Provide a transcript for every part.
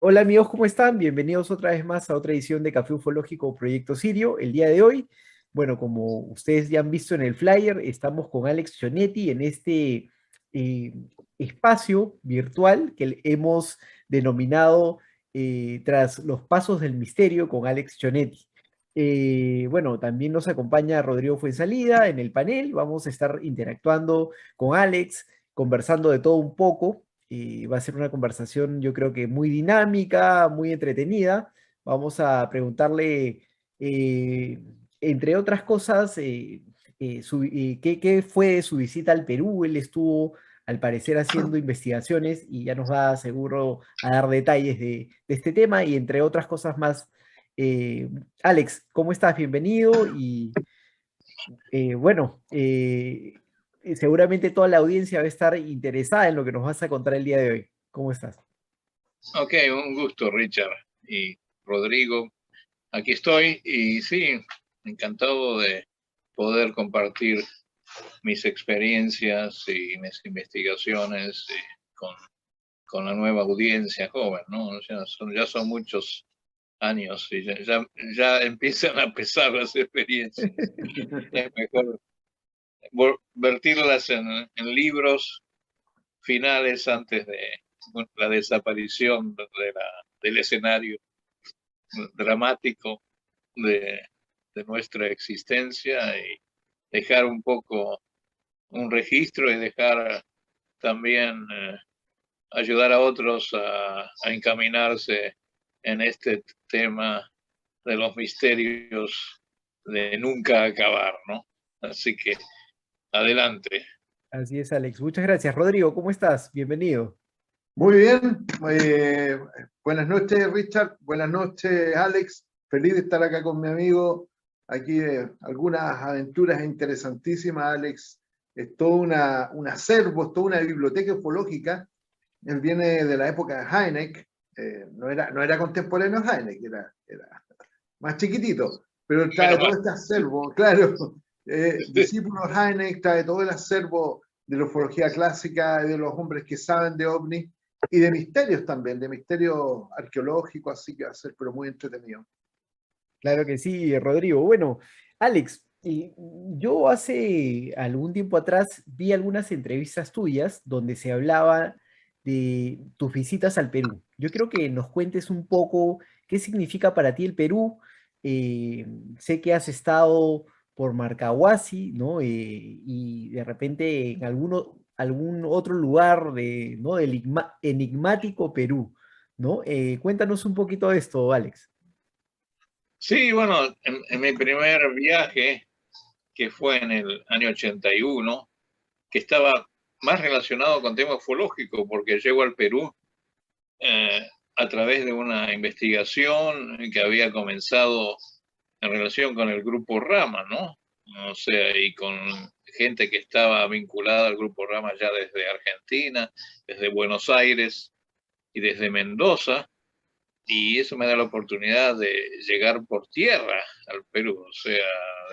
Hola amigos, ¿cómo están? Bienvenidos otra vez más a otra edición de Café Ufológico Proyecto Sirio. El día de hoy, bueno, como ustedes ya han visto en el flyer, estamos con Alex Chonetti en este eh, espacio virtual que hemos denominado Tras los Pasos del Misterio con Alex Chonetti. Bueno, también nos acompaña Rodrigo Fuenzalida en el panel. Vamos a estar interactuando con Alex, conversando de todo un poco. Va a ser una conversación, yo creo que muy dinámica, muy entretenida. Vamos a preguntarle, eh, entre otras cosas, qué fue de su visita al Perú. Él estuvo, al parecer, haciendo investigaciones y ya nos va seguro a dar detalles de este tema y entre otras cosas más. Alex, ¿cómo estás? Bienvenido y bueno, seguramente toda la audiencia va a estar interesada en lo que nos vas a contar el día de hoy. ¿Cómo estás? Ok, un gusto, Richard y Rodrigo. Aquí estoy y sí, encantado de poder compartir mis experiencias y mis investigaciones con, con la nueva audiencia joven, ¿no? O sea, ya son muchos años y ya empiezan a pesar las experiencias. Es mejor vertirlas en libros finales antes de la desaparición del escenario dramático de, de nuestra existencia y dejar un poco un registro y dejar también ayudar a otros a encaminarse en este tema de los misterios de nunca acabar, ¿no? Así que adelante. Así es, Alex. Muchas gracias. Rodrigo, ¿cómo estás? Bienvenido. Muy bien, buenas noches Richard, buenas noches Alex, feliz de estar acá con mi amigo, aquí algunas aventuras interesantísimas. Alex es todo un acervo, es toda una biblioteca ufológica. Él viene de la época de Heineck, no era contemporáneo a Heineck, era más chiquitito, pero él trae Menos todo mal. este acervo, claro, discípulo de Heineck, trae todo el acervo de la ufología clásica, de los hombres que saben de ovnis, y de misterios también, de misterios arqueológicos, así que va a ser pero muy entretenido. Claro que sí, Rodrigo. Bueno, Alex, yo hace algún tiempo atrás vi algunas entrevistas tuyas donde se hablaba de tus visitas al Perú. Yo creo que nos cuentes un poco qué significa para ti el Perú. Eh, Sé que has estado por Marcahuasi, ¿no? Y de repente en algún otro lugar ¿no? Del enigmático Perú, ¿no? Cuéntanos un poquito de esto, Alex. Sí, bueno, en mi primer viaje, que fue en el año 81, que estaba más relacionado con tema ufológico, porque llego al Perú a través de una investigación que había comenzado en relación con el grupo Rama, ¿no? O sea, y con gente que estaba vinculada al grupo Rama ya desde Argentina, desde Buenos Aires y desde Mendoza, y eso me da la oportunidad de llegar por tierra al Perú, o sea,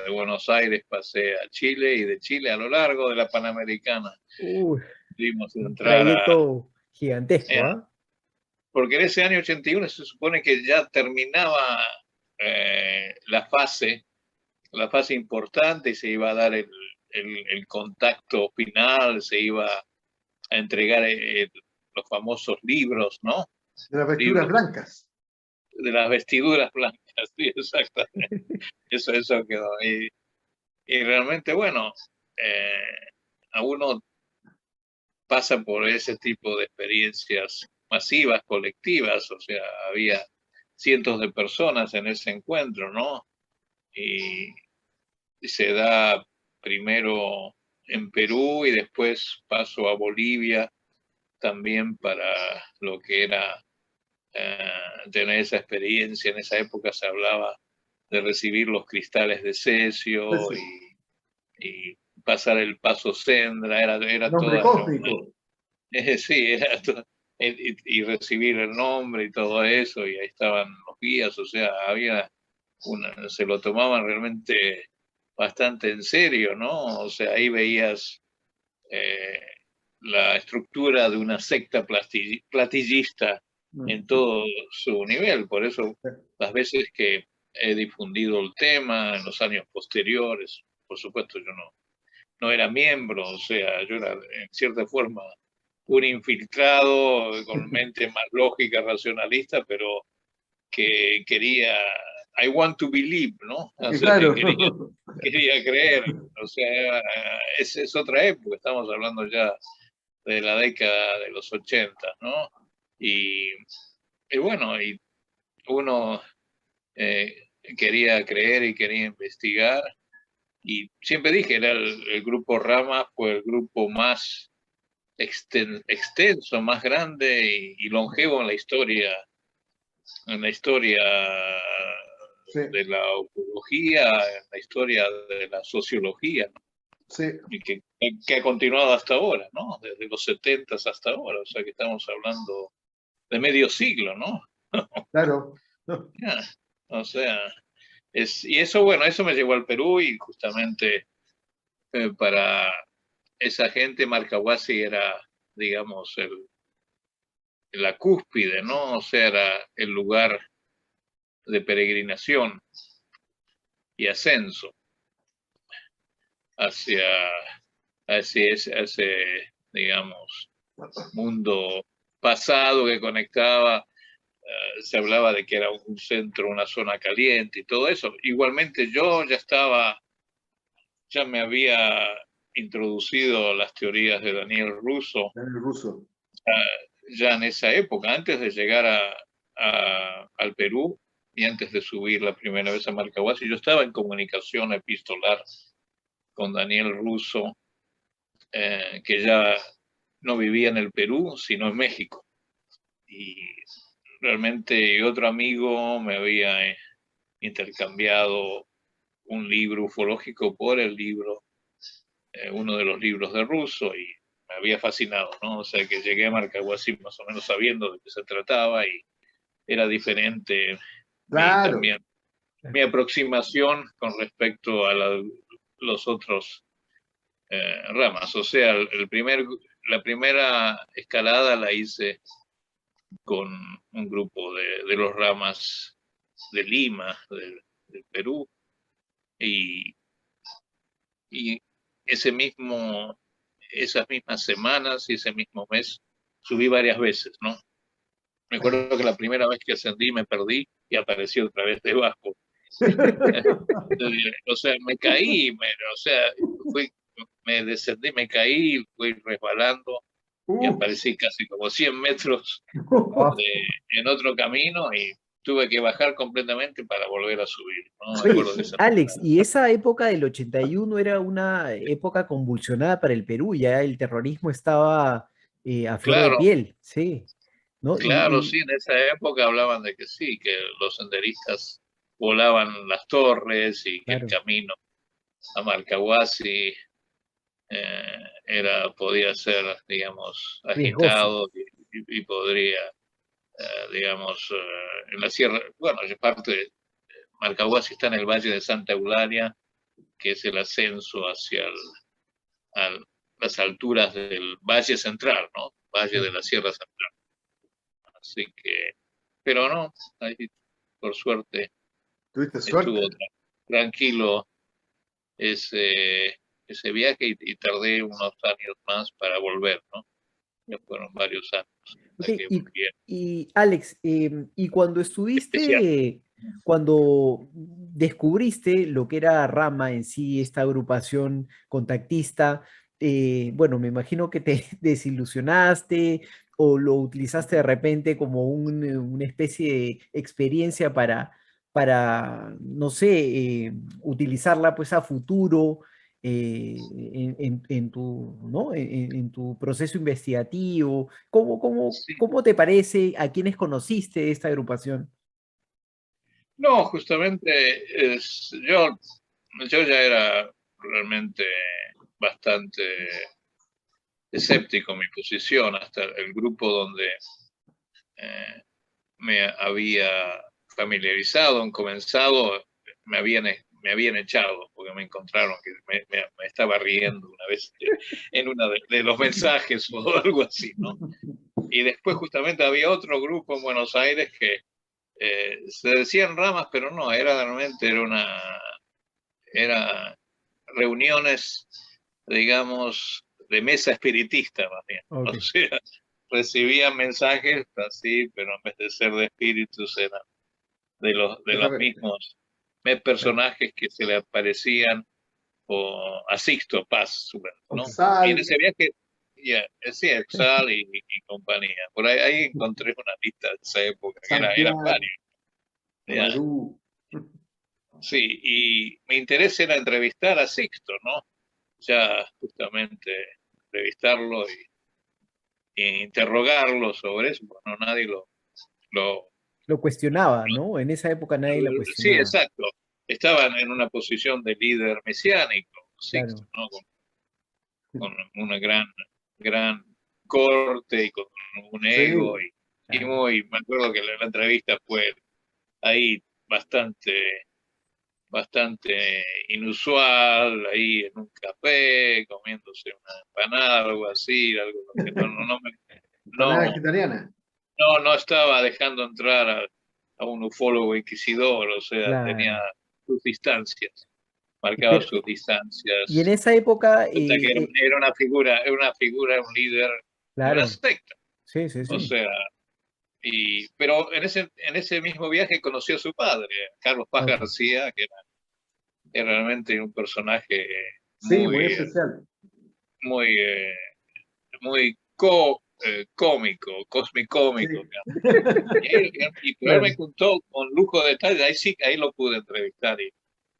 de Buenos Aires pasé a Chile y de Chile a lo largo de la Panamericana Uy, pudimos un entrar trayecto gigantesco, eh, ¿ah? porque en ese año 81 se supone que ya terminaba la fase importante y se iba a dar el contacto final, se iba a entregar los famosos libros, ¿no? De las vestiduras Libros blancas. de las vestiduras blancas, sí, exactamente. Eso quedó. Y realmente, bueno, eh, a uno pasa por ese tipo de experiencias masivas, colectivas, o sea, había cientos de personas en ese encuentro, ¿no? Y se da primero en Perú y después paso a Bolivia también para lo que era tener esa experiencia. En esa época se hablaba de recibir los cristales de cesio Ese y pasar el paso Sendra, era nombre toda cósmico. sí, era y recibir el nombre y todo eso, y ahí estaban los guías, o sea, se lo tomaban realmente bastante en serio, ¿no? O sea, ahí veías eh, la estructura de una secta platillista en todo su nivel. Por eso, las veces que he difundido el tema en los años posteriores, por supuesto yo no era miembro, o sea, yo era en cierta forma un infiltrado con mente más lógica, racionalista, pero que quería, I want to believe, ¿no? O sea, Claro. quería creer, o sea, es otra época, estamos hablando ya de la década de los 80, ¿no? Y bueno, y uno quería creer y quería investigar, y siempre dije, era el grupo Rama fue el grupo más extenso, más grande y longevo en la historia Sí, de la ufología, en la historia de la sociología, ¿no? sí, Y que ha continuado hasta ahora, ¿no? Desde los 70 hasta ahora, o sea que estamos hablando de medio siglo, ¿no? claro. Ya, o sea, y eso, bueno, eso me llevó al Perú y justamente para esa gente Marcahuasi era, digamos, la cúspide, ¿no? O sea, era el lugar de peregrinación y ascenso hacia, ese, digamos, mundo pasado que conectaba. Se hablaba de que era un centro, una zona caliente y todo eso. Igualmente yo ya me había introducido las teorías de Daniel Russo En el ruso. ya en esa época, antes de llegar al Perú y antes de subir la primera vez a Marcahuasi. Yo estaba en comunicación epistolar con Daniel Russo, que ya no vivía en el Perú, sino en México. Y realmente otro amigo me había intercambiado un libro ufológico por el libro, uno de los libros de Russo, y me había fascinado, ¿no? O sea que llegué a Marcahuasi más o menos sabiendo de qué se trataba y era diferente Claro. también mi aproximación con respecto a los otros ramas. O sea, la primera escalada la hice con un grupo de los ramas de Lima, del Perú, y, y esas mismas semanas y ese mismo mes subí varias veces, ¿no? Me acuerdo que la primera vez que ascendí me perdí y aparecí otra vez debajo. O sea, me caí, o sea, me descendí, me caí, fui resbalando y aparecí casi como 100 metros Oh. en otro camino y tuve que bajar completamente para volver a subir. No me Oye, acuerdo de esa. Alex, y esa época del 81 era una época convulsionada para el Perú, ya el terrorismo estaba a flor de Claro, piel, sí, ¿no? claro, sí, en esa época hablaban de que sí, que los senderistas volaban las torres y que el claro, camino a Marcahuasi podía ser, digamos, riesgoso. agitado y podría, digamos, en la sierra, bueno, parte de Marcahuasi está en el Valle de Santa Eulalia, que es el ascenso hacia las alturas del Valle Central, ¿no? Valle de la Sierra Central. Así que, pero no, ahí, por suerte, Tuviste estuvo suerte. tranquilo ese viaje y tardé unos años más para volver, ¿no? Ya fueron varios años Ok, hasta que volví a y Alex, y cuando especial. cuando descubriste lo que era Rama en sí, esta agrupación contactista, bueno, me imagino que te desilusionaste o lo utilizaste de repente como una especie de experiencia no sé, utilizarla pues a futuro en tu, ¿no? En tu proceso investigativo. Sí. ¿Cómo te parece? ¿A quiénes conociste de esta agrupación? No, justamente yo ya era realmente bastante escéptico en mi posición, hasta el grupo donde eh, me había familiarizado, comenzado, me habían echado, porque me encontraron que me estaba riendo una vez en uno de los mensajes o algo así, ¿no? Y después justamente había otro grupo en Buenos Aires que se decían ramas, pero no, realmente era reuniones, digamos, de mesa espiritista más bien. Ok. O sea, recibían mensajes así, pero en vez de ser de espíritus eran de los mismos personajes que se le aparecían o a Sixto Paz, ¿no? Y en ese viaje, sí, Exal y compañía. Por ahí encontré una lista de esa época, que eran varios. Sí, y mi interés era entrevistar a Sixto, ¿no? Ya justamente entrevistarlo e interrogarlo sobre eso, bueno, nadie Lo cuestionaba, ¿no? En esa época nadie la sí, cuestionaba. exacto. Estaban en una posición de líder mesiánico, Sixto, Claro. ¿no? Con una gran corte y con un ego. Claro. Me acuerdo que la entrevista fue ahí bastante inusual, ahí en un café, comiéndose una empanada, algo así, algo que Empanada vegetariana. no estaba dejando entrar a un ufólogo inquisidor, o sea, tenía Claro. sus distancias, marcaba Pero, sus y en distancias. esa época, O sea que era una figura, un líder de una claro, secta. sí, sí, O sí. sea, pero en ese mismo viaje conoció a su padre, Carlos Paz Ok. García, que era realmente un personaje Sí, muy muy, especial. muy, muy cómico, Sí. cómico. Pero él Claro. me contó con lujo de detalles, ahí sí, ahí lo pude entrevistar y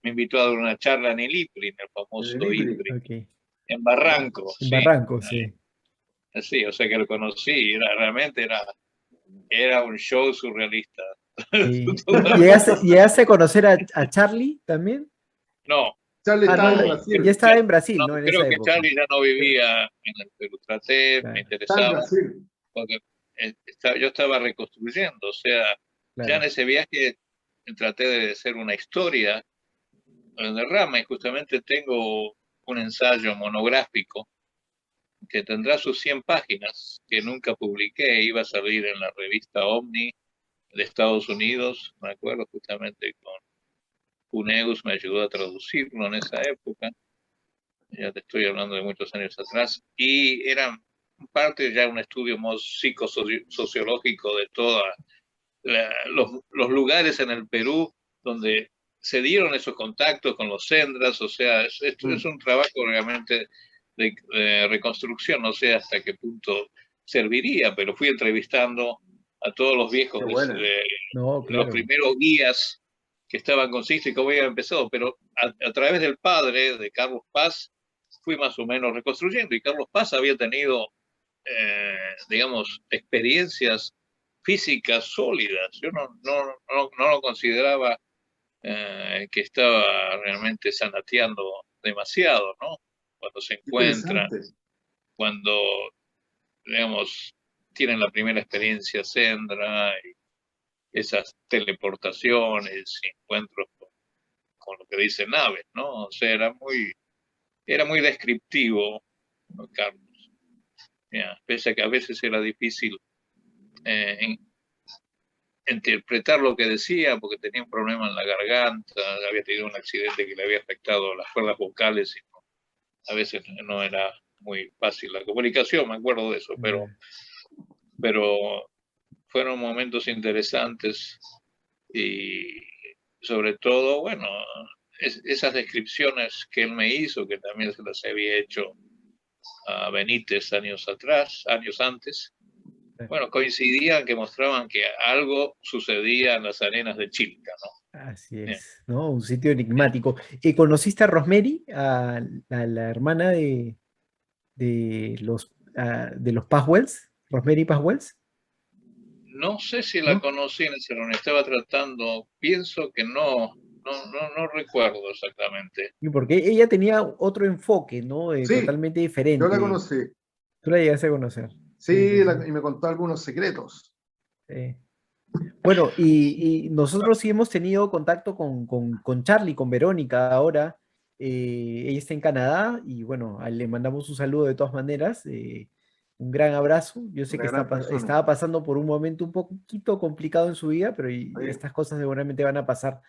me invitó a dar una charla en el IPRI, en el famoso IPRI, Ok. en Barranco, En sí. Barranco, sí. Sí, o sea que lo conocí, realmente era un show surrealista. Sí. ¿Y Totalmente. llegaste a conocer a Charlie también? No, Charlie Ah, estaba en no, ya Brasil. estaba en Brasil, no, ¿no? En esa creo que época. Charlie ya no vivía en el Perú. Traté, me Claro, Está en interesaba, Brasil. porque yo estaba reconstruyendo, o sea, ya en claro. ese viaje traté de hacer una historia de Rama y justamente tengo un ensayo monográfico que tendrá sus 100 páginas, que nunca publiqué, iba a salir en la revista Omni de Estados Unidos, me acuerdo justamente con Cuneus, me ayudó a traducirlo en esa época, ya te estoy hablando de muchos años atrás, y era parte ya un estudio más psicosociológico de todos los lugares en el Perú donde se dieron esos contactos con los Sendras, o sea, esto es un trabajo realmente de reconstrucción, no sé hasta qué punto serviría, pero fui entrevistando a todos los viejos, Qué buena. No, los claro. primeros guías que estaban con Sixto y cómo habían empezado, pero a través del padre de Carlos Paz fui más o menos reconstruyendo y Carlos Paz había tenido, digamos, experiencias físicas sólidas. Yo no lo consideraba que estaba realmente sanateando demasiado, ¿no? Cuando se encuentran, Interesante. cuando, digamos, tienen la primera experiencia Sendra, y esas teleportaciones, encuentros con lo que dicen naves, ¿no? O sea, era muy descriptivo, ¿no, Carlos? Pese a que a veces era difícil eh, interpretar lo que decía porque tenía un problema en la garganta, había tenido un accidente que le había afectado las cuerdas vocales y a veces no era muy fácil la comunicación, me acuerdo de eso, pero fueron momentos interesantes y sobre todo, bueno, esas descripciones que él me hizo, que también se las había hecho a Benítez años antes, bueno, coincidían que mostraban que algo sucedía en las arenas de Chilca, ¿no? Así Bien. es, ¿no? Un sitio enigmático. ¿Conociste a Rosemary, a la hermana de los Paswells? Rosemary Paswells, No sé si la ¿no? conocí en ese reunión, estaba tratando, pienso que no recuerdo exactamente. Y porque ella tenía otro enfoque, ¿no? Sí, Totalmente yo la diferente. conocí. Tú la llegaste a conocer. Sí, sí, Sí, sí. y me contó algunos secretos. Sí. Bueno, y nosotros sí hemos tenido contacto con Charlie, con Verónica ahora. Ella está en Canadá y bueno, le mandamos un saludo de todas maneras. un gran abrazo. Yo sé Una que gran persona. estaba pasando por un momento un poquito complicado en su vida, pero Sí. estas cosas seguramente van a pasar.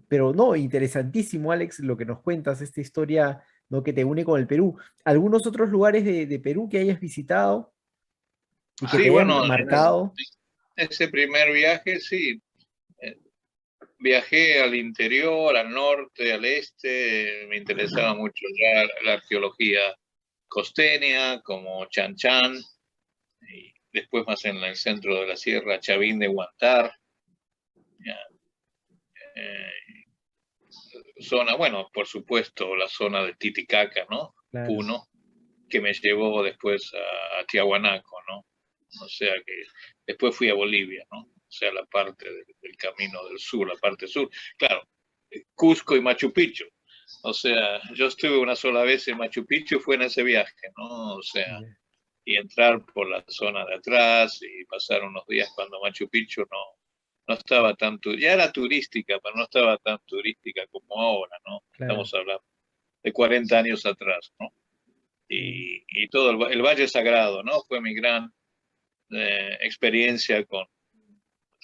Pero no, interesantísimo, Alex, lo que nos cuentas, esta historia, ¿no? Que te une con el Perú. ¿Algunos otros lugares de Perú que hayas visitado y que Sí, te hayan bueno, marcado? ese primer viaje, sí. eh, Viajé al interior, al norte, al este. Me interesaba mucho ya la arqueología costeña, como Chan Chan, y después más en el centro de la sierra, Chavín de Huantar. Ya, eh, zona, bueno, por supuesto, la zona de Titicaca, ¿no? Claro. Puno, que me llevó después a Tiahuanaco, ¿no? O sea que después fui a Bolivia, ¿no? O sea, la parte del camino del sur, la parte sur. Claro, Cusco y Machu Picchu. O sea, yo estuve una sola vez en Machu Picchu, fue en ese viaje, ¿no? O sea, Ya. y entrar por la zona de atrás y pasar unos días cuando Machu Picchu no estaba tan, ya era turística, pero no estaba tan turística como ahora, ¿no? Claro. Estamos hablando de 40 años atrás, ¿no? Sí. Y todo el Valle Sagrado, ¿no? Fue mi gran experiencia con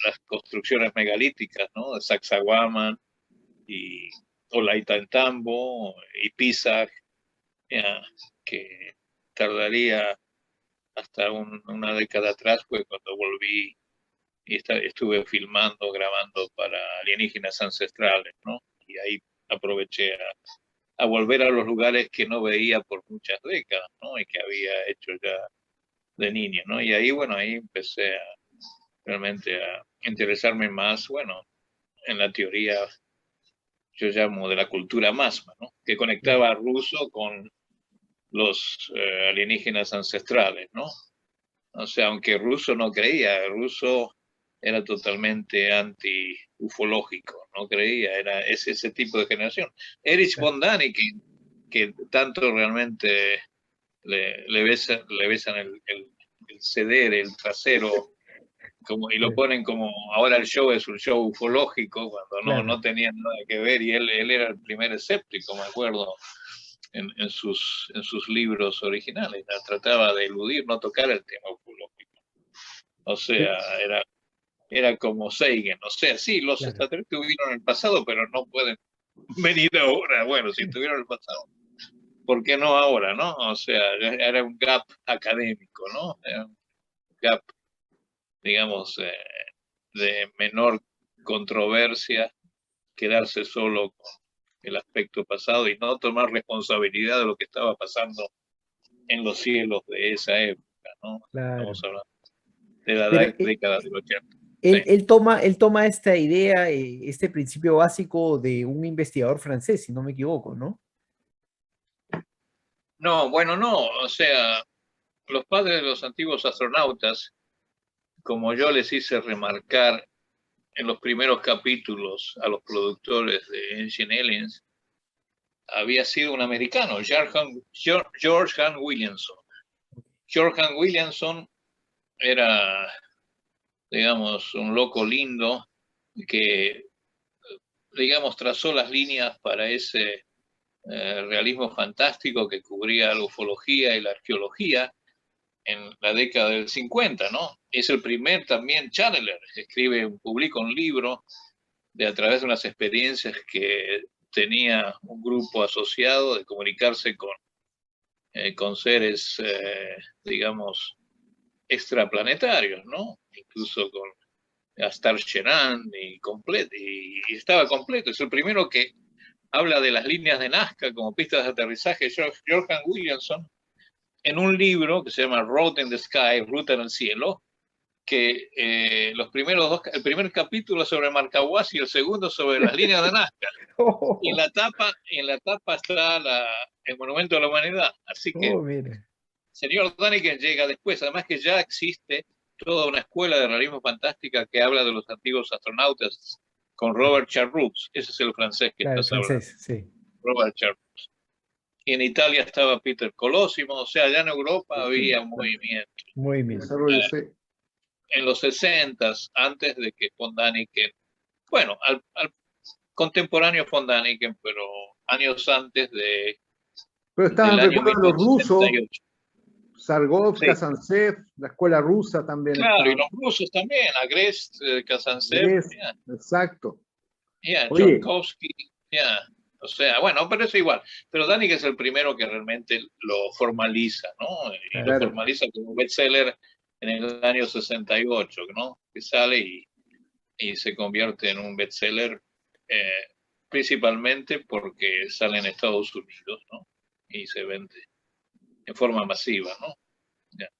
las construcciones megalíticas, ¿no? De Sacsayhuamán y Ollantaytambo y Pisac, ya, que tardaría hasta una década atrás, pues cuando volví y estuve filmando, grabando para alienígenas ancestrales, ¿no? Y ahí aproveché a volver a los lugares que no veía por muchas décadas, ¿no? Y que había hecho ya de niño, ¿no? Y ahí, bueno, ahí empecé realmente a interesarme más, bueno, en la teoría, yo llamo de la cultura masma, ¿no? Que conectaba a ruso con los alienígenas ancestrales, ¿no? O sea, aunque ruso no creía, ruso era totalmente anti-ufológico, no creía, era ese tipo de generación. Erich von Däniken, que tanto realmente le besan el ceder, el trasero, como, y lo Sí, ponen como ahora el show es un show ufológico, cuando no claro. tenía nada que ver, y él era el primer escéptico, me acuerdo, en sus libros originales. Trataba de eludir, no tocar el tema ufológico. O Sí, sea, era como Sagan. O sea, sí, los claro. extraterrestres tuvieron el pasado, pero no pueden venir ahora. Bueno, si tuvieron el pasado, ¿por qué no ahora, no? O sea, era un gap académico, ¿no? Era un gap, digamos, de menor controversia, quedarse solo con el aspecto pasado y no tomar responsabilidad de lo que estaba pasando en los cielos de esa época, ¿no? Claro. Estamos hablando de la Pero década del 80. Sí. él toma esta idea, este principio básico de un investigador francés, si no me equivoco, ¿no? No, bueno, no, o sea, los padres de los antiguos astronautas, como yo les hice remarcar en los primeros capítulos a los productores de Ancient Aliens, había sido un americano, George Han Williamson. George Han Williamson era, digamos, un loco lindo que, digamos, trazó las líneas para ese realismo fantástico que cubría la ufología y la arqueología en la década del 50, ¿no? Es el primer también channeler, publica un libro a través de unas experiencias que tenía un grupo asociado de comunicarse con seres, digamos, extraplanetarios, ¿no? Incluso con Astar Sheran y estaba completo. Es el primero que habla de las líneas de Nazca como pistas de aterrizaje, Johan Williamson, en un libro que se llama Road in the Sky, Ruta en el Cielo, que los primeros dos, el primer capítulo sobre Marcahuasi y el segundo sobre las líneas de Nazca. Y en la tapa está el Monumento a la Humanidad. Así que Oh, mire. señor Däniken llega después, además que ya existe toda una escuela de realismo fantástica que habla de los antiguos astronautas con Robert Charroux, ese es el francés que Claro, el estás hablando, francés, sí. Robert Charroux. Y en Italia estaba Peter Colosimo, o sea, allá en Europa había un movimiento. Movimiento. Desarrollo, sí. En los 60, antes de que von Däniken, bueno, al contemporáneo von Däniken, pero años antes Pero del estaban, año recuerdo, los rusos, 1968. Sargov, Sí. Kazantsev, la escuela rusa también. Claro, y los rusos también, Agrest, Kazantsev, Exacto. Oye, Tchaikovsky, o sea, bueno, pero eso igual. Pero Danik es el primero que realmente lo formaliza, ¿no? Y lo formaliza como bestseller en el año 68, ¿no? Que sale y se convierte en un bestseller principalmente porque sale en Estados Unidos, ¿no? Y se vende en forma masiva, ¿no?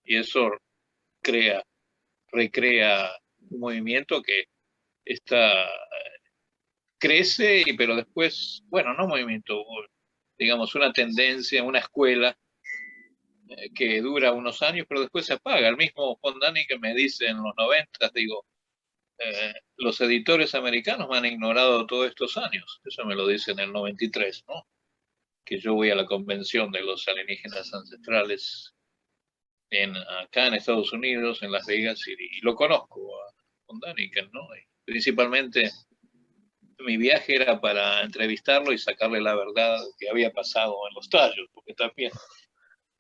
Y eso recrea un movimiento que crece, pero después, bueno, no movimiento, digamos, una tendencia, una escuela que dura unos años, pero después se apaga. El mismo Fondani que me dice en los 90, digo, los editores americanos me han ignorado todos estos años. Eso me lo dice en el 93, ¿no? Que yo voy a la convención de los alienígenas ancestrales acá en Estados Unidos, en Las Vegas, y lo conozco a Fondani, ¿no? Y principalmente mi viaje era para entrevistarlo y sacarle la verdad que había pasado en Los Tallos, porque también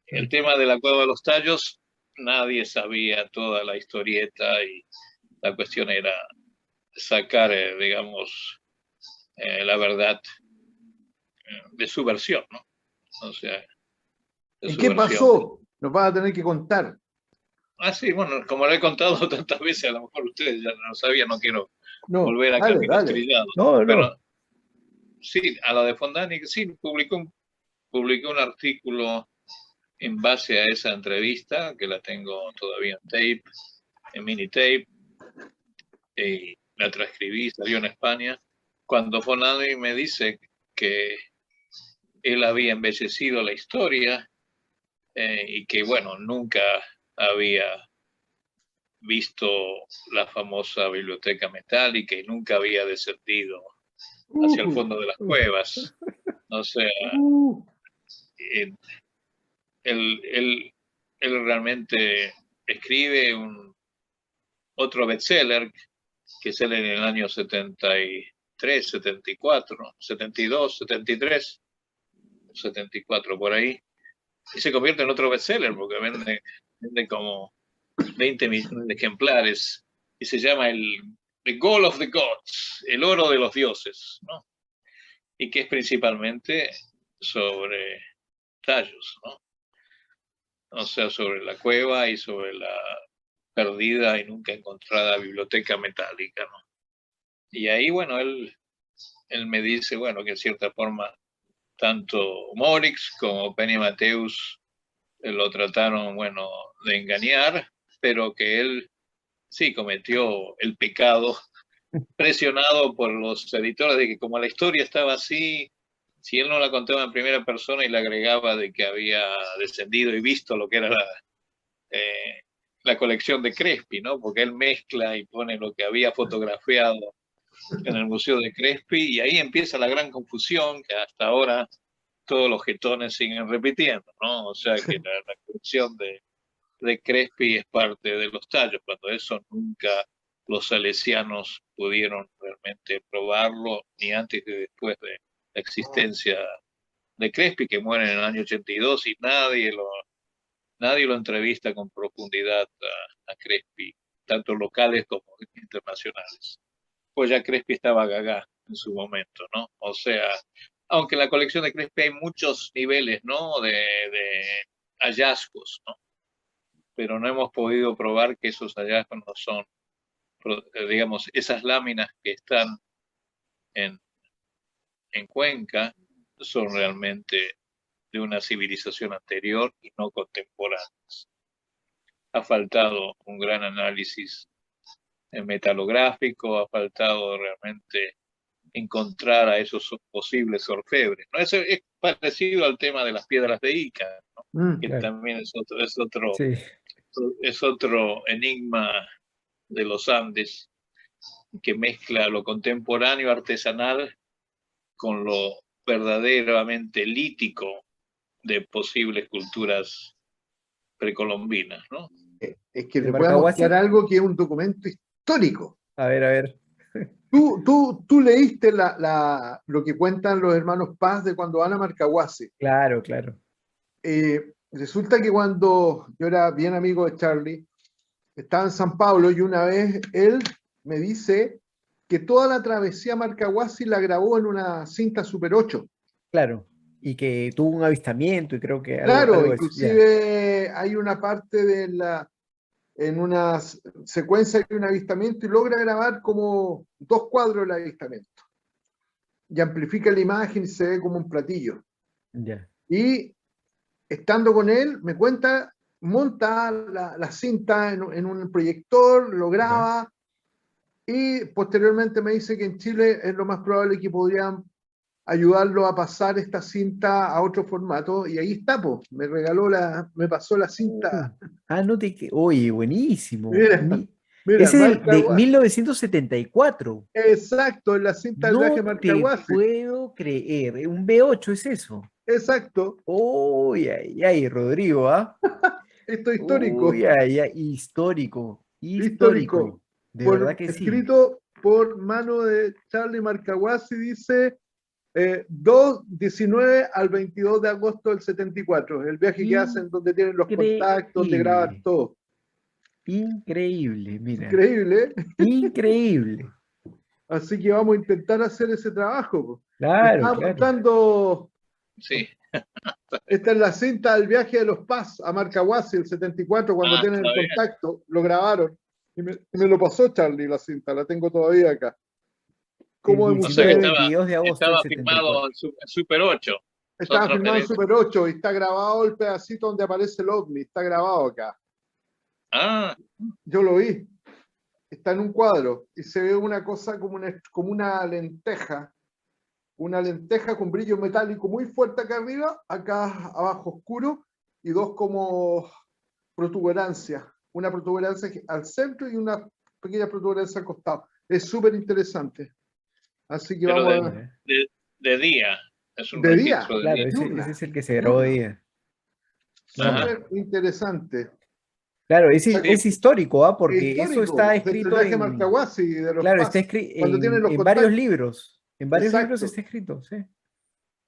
el tema de la cueva de Los Tallos, nadie sabía toda la historieta y la cuestión era sacar, digamos, la verdad de su versión, ¿no? O sea, ¿y qué pasó? Nos vas a tener que contar. Sí, bueno, como lo he contado tantas veces, a lo mejor ustedes ya no sabían, no quiero volver a dale, caminos trillados. No, pero sí, a la de Fondani, sí, publicó un artículo en base a esa entrevista, que la tengo todavía en tape, en mini tape, y la transcribí, salió en España, cuando Fondani me dice que él había embellecido la historia y que, bueno, nunca había visto la famosa biblioteca metálica y nunca había descendido hacia el fondo de las cuevas. O sea, él realmente escribe otro bestseller que sale en el año 73, 74, 72, 73, 74 por ahí, y se convierte en otro bestseller porque vende como 20 millones de ejemplares y se llama The Gold of the Gods, el oro de los dioses, ¿no? Y que es principalmente sobre tallos, ¿no? O sea, sobre la cueva y sobre la perdida y nunca encontrada biblioteca metálica, ¿no? Y ahí, bueno, él me dice, bueno, que en cierta forma tanto Morix como Penny Mateus lo trataron, bueno, de engañar, pero que él sí cometió el pecado presionado por los editores de que como la historia estaba así, si él no la contaba en primera persona y le agregaba de que había descendido y visto lo que era la colección de Crespi, ¿no? Porque él mezcla y pone lo que había fotografiado en el Museo de Crespi y ahí empieza la gran confusión que hasta ahora todos los jetones siguen repitiendo, ¿no? O sea que la colección de Crespi es parte de los tallos, cuando eso nunca los salesianos pudieron realmente probarlo, ni antes ni después de la existencia de Crespi, que muere en el año 82 y nadie lo entrevista con profundidad a Crespi, tanto locales como internacionales. Pues ya Crespi estaba gaga en su momento, ¿no? O sea, aunque en la colección de Crespi hay muchos niveles, ¿no? De hallazgos, ¿no? Pero no hemos podido probar que esos hallazgos no son, digamos, esas láminas que están en Cuenca son realmente de una civilización anterior y no contemporáneas. Ha faltado un gran análisis metalográfico, ha faltado realmente encontrar a esos posibles orfebres, ¿no? Eso es parecido al tema de las piedras de Ica, ¿no? Que también es otro enigma de los Andes que mezcla lo contemporáneo artesanal con lo verdaderamente lítico de posibles culturas precolombinas, ¿no? Es que te voy a mostrar algo que es un documento histórico. A ver. Tú leíste lo que cuentan los hermanos Paz de cuando van a Marcahuasi. Claro. resulta que cuando yo era bien amigo de Charlie, estaba en San Pablo y una vez él me dice que toda la travesía a Marcahuasi la grabó en una cinta Super 8. Claro. Y que tuvo un avistamiento y creo que Claro, algo de eso. Ya. inclusive hay una parte en una secuencia de un avistamiento y logra grabar como 2 cuadros del avistamiento. Y amplifica la imagen y se ve como un platillo. Ya. Y estando con él, me cuenta, monta la cinta en un proyector, lo Ya. graba y posteriormente me dice que en Chile es lo más probable que podrían ayudarlo a pasar esta cinta a otro formato y ahí está, pues, me pasó la cinta. No te... Oye, buenísimo. Mira, mira, Ese es de Marcahuasi. 1974. Exacto, en la cinta del viaje No te Marcahuasi. puedo creer. Un V8 es eso. Exacto, Uy, ay, ay, Rodrigo, ¿ah? esto es Uy, histórico, ay, ay, histórico, histórico, histórico. De verdad que sí. escrito por mano de Charlie Marcahuasi, dice 19 al 22 de agosto del 74, el viaje que hacen donde tienen los contactos, donde graban Increíble, todo. increíble, mira, Increíble, ¿eh? increíble. Así que vamos a intentar hacer ese trabajo, po. Me Claro, estaba claro. mostrando, Sí. esta es la cinta del viaje de los Paz a Marcahuasi, el 74, cuando tienen Está el bien. contacto, lo grabaron. Y me lo pasó Charlie la cinta, la tengo todavía acá. El Como de O sea que 19 museo. 22 de agosto del estaba filmado 74. en Super 8. Son Estaba filmado en transparentes. Super 8 y está grabado el pedacito donde aparece el ovni, está grabado acá. Ah, Yo lo vi, está en un cuadro y se ve una cosa como una lenteja con brillo metálico muy fuerte acá arriba, acá abajo oscuro y 2 como protuberancias, una protuberancia al centro y una pequeña protuberancia al costado. Es súper interesante. Así que pero vamos a... Mira. de día. Es un De día, registro de Claro, día. ese es diurna, el que se grabó de diurna. día. Claro. Ajá. Súper interesante. Claro, Sí, es histórico, ¿ah? Es Porque eso está histórico, desde el escrito viaje en, Marcahuasi de los claro, está Paz, escrito cuando tienen los en varios contactos. libros. En varios libros Exacto, está escrito, sí.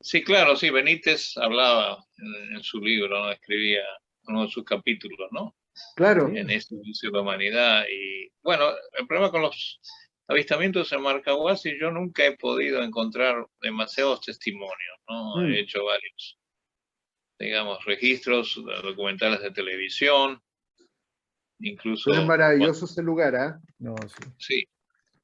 sí, claro, sí. Benítez hablaba en su libro, ¿no? Escribía uno de sus capítulos, ¿no? claro. En este inicio de la humanidad. Y bueno, el problema con los avistamientos en Marcahuasi, yo nunca he podido encontrar demasiados testimonios, ¿no? He Mm. hecho varios, digamos, registros documentales de televisión, Pero es incluso, bueno, maravilloso ese lugar, ¿ah? No, sí. sí,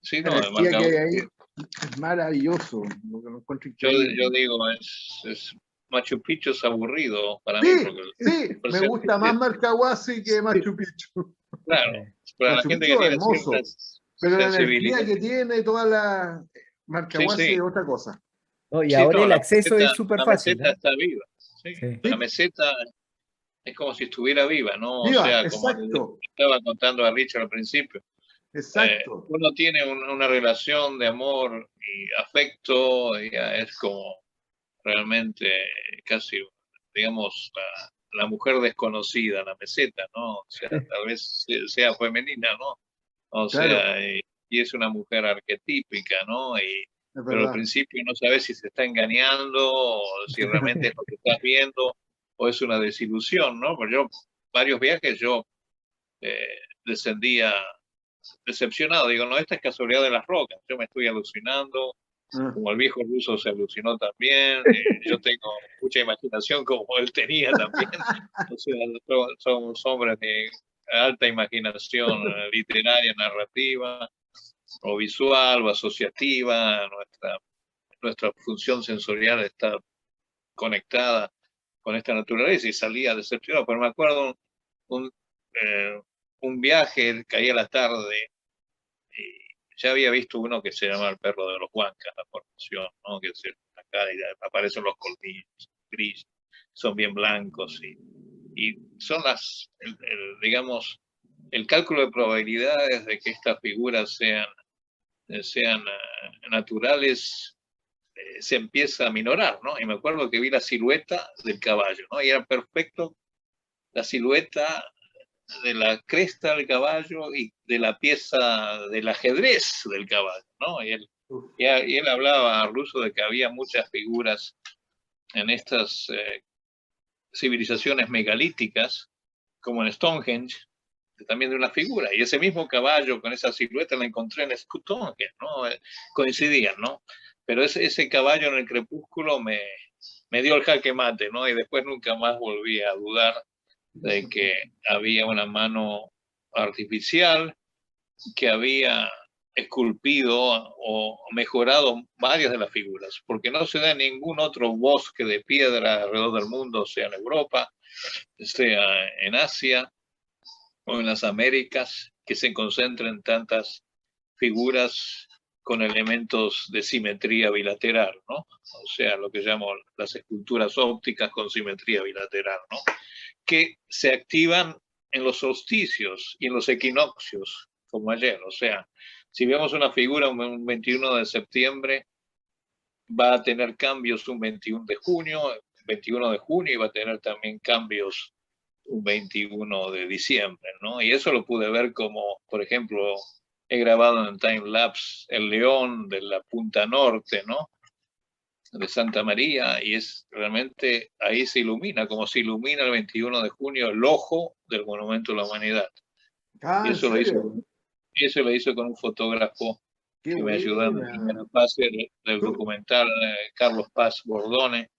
sí, La no, de energía que hay ahí Marcahuasi, es maravilloso, lo encuentro yo increíble. digo, es Machu Picchu es aburrido para mí, Sí, porque sí, me gusta más Marcahuasi que sí, Machu Picchu. claro, Sí. para la Machu gente que Picchu es tiene cierta hermoso, pero la energía sensibilidad, que tiene toda la sí, Marcahuasi es sí, otra cosa. No, y sí, ahora no, el acceso es súper la fácil, meseta ¿ah? está viva, sí, Sí. la Sí, meseta es como si estuviera viva, ¿no? O viva, sea, como le exacto, estaba contando a Richard al principio, exacto. uno tiene una relación de amor y afecto, y ya es como realmente casi, digamos, la mujer desconocida, la meseta, ¿no? O sea, tal vez sea femenina, ¿no? O Claro, sea, y es una mujer arquetípica, ¿no? es Pero al verdad. principio no sabes si se está engañando o si realmente es lo que estás viendo o es una desilusión, ¿no? Porque yo, varios viajes yo eh, descendía decepcionado, digo, no, esta es casualidad de las rocas, yo me estoy alucinando, Ah. como el viejo ruso se alucinó también, yo tengo mucha imaginación como él tenía también, o sea, somos hombres de alta imaginación literaria, narrativa, o visual, o asociativa, nuestra función sensorial está conectada con esta naturaleza y salía decepcionado, pero me acuerdo un, eh, un viaje, caía la tarde, y ya había visto uno que se llama el perro de los Huancas, la formación, ¿no? Que se acá y aparecen los colmillos gris, son bien blancos y son digamos, el cálculo de probabilidades de que estas figuras sean naturales se empieza a minorar, ¿no? Y me acuerdo que vi la silueta del caballo, ¿no? Y era perfecto la silueta de la cresta del caballo y de la pieza del ajedrez del caballo, ¿no? Y él hablaba ruso de que había muchas figuras en estas civilizaciones megalíticas, como en Stonehenge, también de una figura. Y ese mismo caballo con esa silueta la encontré en Stonehenge, ¿no? Coincidían, ¿no? Pero ese caballo en el crepúsculo me dio el jaque mate, ¿no? Y después nunca más volví a dudar de que había una mano artificial que había esculpido o mejorado varias de las figuras, porque no se da en ningún otro bosque de piedra alrededor del mundo, sea en Europa, sea en Asia o en las Américas, que se concentren tantas figuras con elementos de simetría bilateral, ¿no? O sea, lo que llamo las esculturas ópticas con simetría bilateral, ¿no? Que se activan en los solsticios y en los equinoccios, como ayer. O sea, si vemos una figura un 21 de septiembre, va a tener cambios un 21 de junio, y va a tener también cambios un 21 de diciembre, ¿no? Y eso lo pude ver como, por ejemplo, he grabado en time lapse el león de la punta norte, ¿no? De Santa María, y es realmente, ahí se ilumina, como se ilumina el 21 de junio el ojo del Monumento a la Humanidad. Ah, Y ¿en serio? eso lo hizo con un fotógrafo Qué que me ayudó en la buena. primera fase del Tú- documental, Carlos Paz Bordone,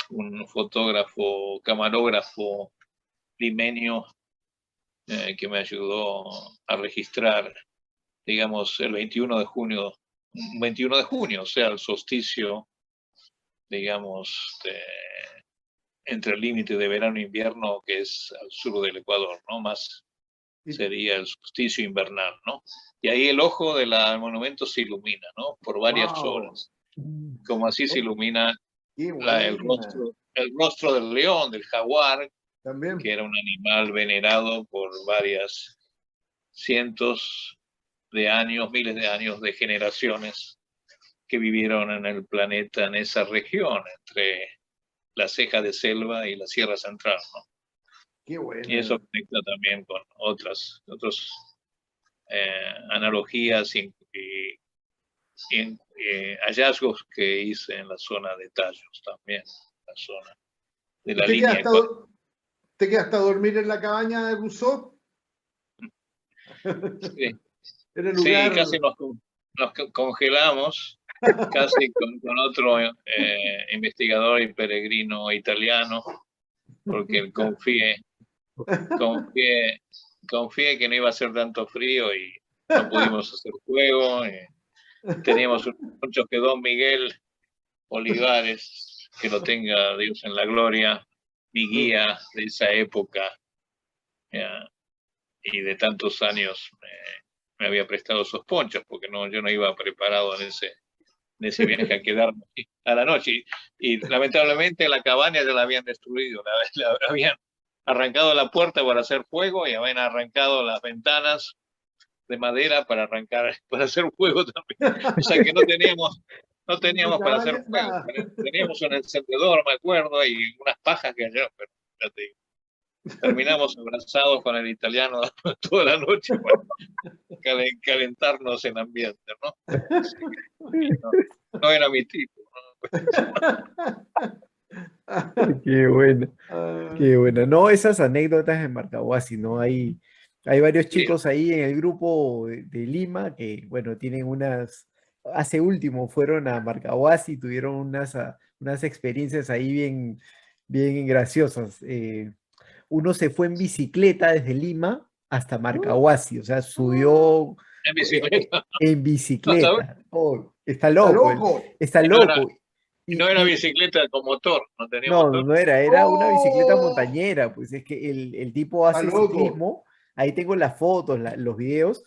un fotógrafo, camarógrafo limeño, que me ayudó a registrar, digamos, el 21 de junio, o sea, el solsticio, digamos, entre el límite de verano e invierno, que es al sur del Ecuador, ¿no? Más sería el solsticio invernal, ¿no? Y ahí el ojo del monumento se ilumina, ¿no? Por varias Wow. horas. Como así se ilumina Qué el buena. rostro del león, del jaguar, También. que era un animal venerado por varias cientos de años, miles de años, de generaciones que vivieron en el planeta, en esa región, entre la ceja de selva y la Sierra Central, ¿no? Qué Y buena. eso conecta también con otros analogías y hallazgos que hice en la zona de Tallos también, la zona de la ¿Te línea quedaste, te quedaste a dormir en la cabaña de Rousseau? Sí, En el sí, lugar. casi nos congelamos, casi con otro investigador y peregrino italiano, porque confié que no iba a hacer tanto frío y no pudimos hacer fuego. Teníamos un choquedón Miguel Olivares, que lo tenga Dios en la gloria, mi guía de esa época, y de tantos años me había prestado esos ponchos, porque yo no iba preparado en ese viaje a quedarme a la noche. Y lamentablemente la cabaña ya la habían destruido, habían arrancado la puerta para hacer fuego y habían arrancado las ventanas de madera para hacer fuego también. O sea que no teníamos para hacer fuego. Nada. Teníamos un encendedor, me acuerdo, y unas pajas que ayer, pero ya te digo, terminamos abrazados con el italiano toda la noche para calentarnos en ambiente, ¿no? No era mi tipo. Qué buena, qué buena. No, esas anécdotas en Marcahuasi, ¿no? Hay varios Sí, chicos ahí en el grupo de Lima que, bueno, tienen hace último fueron a Marcahuasi, tuvieron unas experiencias ahí bien, bien graciosas. Uno se fue en bicicleta desde Lima hasta Marcahuasi, o sea, subió en bicicleta. en No, bicicleta. Oh, está ¡Está loco, loco! está y no era, loco. no era bicicleta con motor, no tenía No, motor. no era una bicicleta ¡Oh! montañera, pues es que el tipo ¡Está hace loco! ciclismo, ahí tengo las fotos, los videos,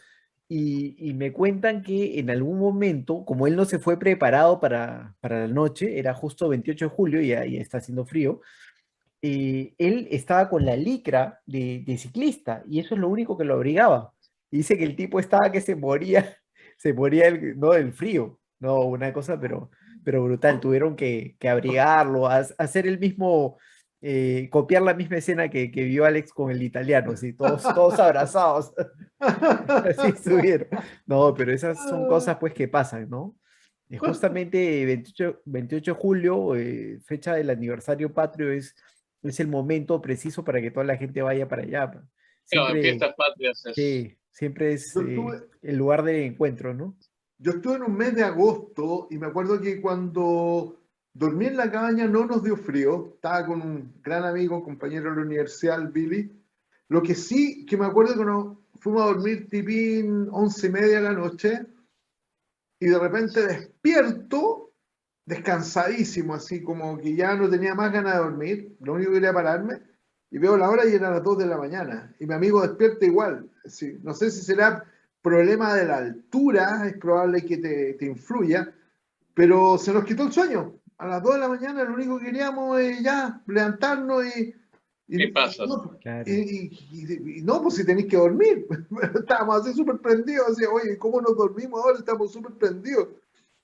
y me cuentan que en algún momento, como él no se fue preparado para la noche, era justo 28 de julio y ahí está haciendo frío, él estaba con la licra de ciclista y eso es lo único que lo abrigaba. Y dice que el tipo estaba que se moría, se moría no del frío, no, una cosa, pero brutal. Tuvieron que abrigarlo, hacer el mismo, copiar la misma escena que vio Alex con el italiano, así, todos abrazados, así estuvieron. No, pero esas son cosas pues que pasan, ¿no? Justamente 28 de julio, fecha del aniversario patrio, es es el momento preciso para que toda la gente vaya para allá. Pues. Claro, en Siempre, fiestas patrias es... sí, siempre es Yo estuve, el lugar de encuentro, ¿no? yo estuve en un mes de agosto y me acuerdo que cuando dormí en la cabaña no nos dio frío. Estaba con un gran amigo, compañero de la universidad, el Billy. Lo que sí, que me acuerdo que nos fuimos a dormir tipín 11:30 de la noche y de repente despierto, descansadísimo, así como que ya no tenía más ganas de dormir. Lo único que quería pararme y veo la hora y eran las 2 de la mañana. Y mi amigo despierta igual. Sí, no sé si será problema de la altura, es probable que te influya, pero se nos quitó el sueño. A las 2 de la mañana lo único que queríamos es ya levantarnos y, ¿Qué pasa? no, Claro. y no, pues si tenéis que dormir. Estábamos así súper prendidos, así, oye, ¿cómo nos dormimos ahora? Estamos súper prendidos.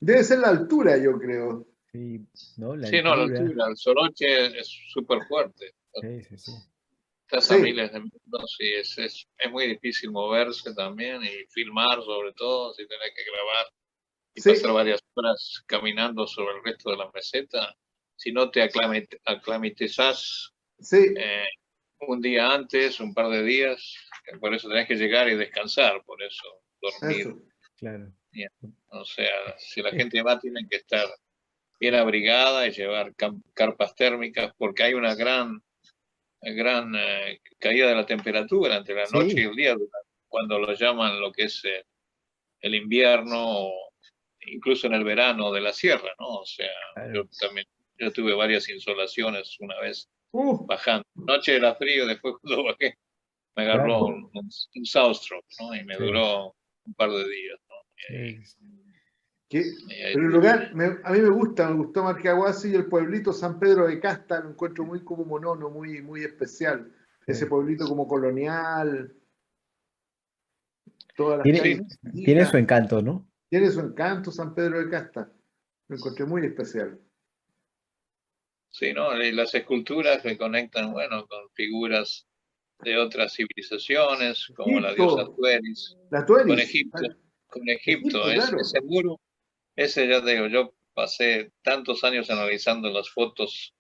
Debe ser la altura, yo creo. Sí, ¿no? La Sí, no, la altura. altura, el soroche es súper fuerte. Sí, sí, sí. Estás a Sí, miles de metros y es muy difícil moverse también y filmar sobre todo, si tenés que grabar y pasar sí, varias horas caminando sobre el resto de la meseta. Si no te aclimatizás sí, eh, un día antes, un par de días, por eso tenés que llegar y descansar, por eso dormir eso. Claro. bien. O sea, si la gente va, tienen que estar bien abrigada y llevar carpas térmicas, porque hay una gran caída de la temperatura entre la noche y Sí, el día, cuando lo llaman lo que es el invierno, o incluso en el verano de la sierra, ¿no? O sea, yo claro. también, yo tuve varias insolaciones una vez Uh, bajando. Noche era frío, después cuando bajé me agarró Claro. un sunstroke, ¿no? Y me Sí, duró un par de días, ¿no? sí. pero el lugar, a mí me gustó Marcahuasi y el pueblito San Pedro de Casta, lo encuentro muy como monono, muy, muy especial. Ese Sí. pueblito como colonial, todas las Tiene, calles Sí, tiene su chiquitas. encanto, ¿no? Tiene su encanto San Pedro de Casta. Lo encontré muy especial. sí, ¿no? Y las esculturas que conectan, bueno, con figuras de otras civilizaciones, como la diosa Egipto, Tueris, la con Tueris. Egipto, con Egipto, Egipto, claro. ese muro, ese ya te digo, yo pasé tantos años analizando las fotos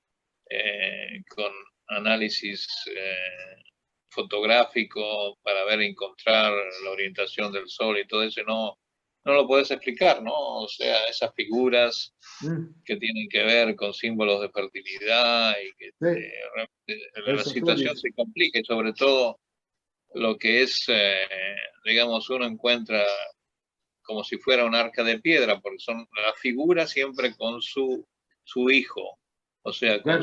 con análisis fotográfico para ver, encontrar la orientación del sol y todo eso, no lo puedes explicar, ¿no? O sea, esas figuras Mm, que tienen que ver con símbolos de fertilidad y que sí, la eso, situación Turis. se complica y sobre todo lo que es, digamos, uno encuentra como si fuera un arca de piedra, porque son la figura siempre con su hijo, o sea, Claro.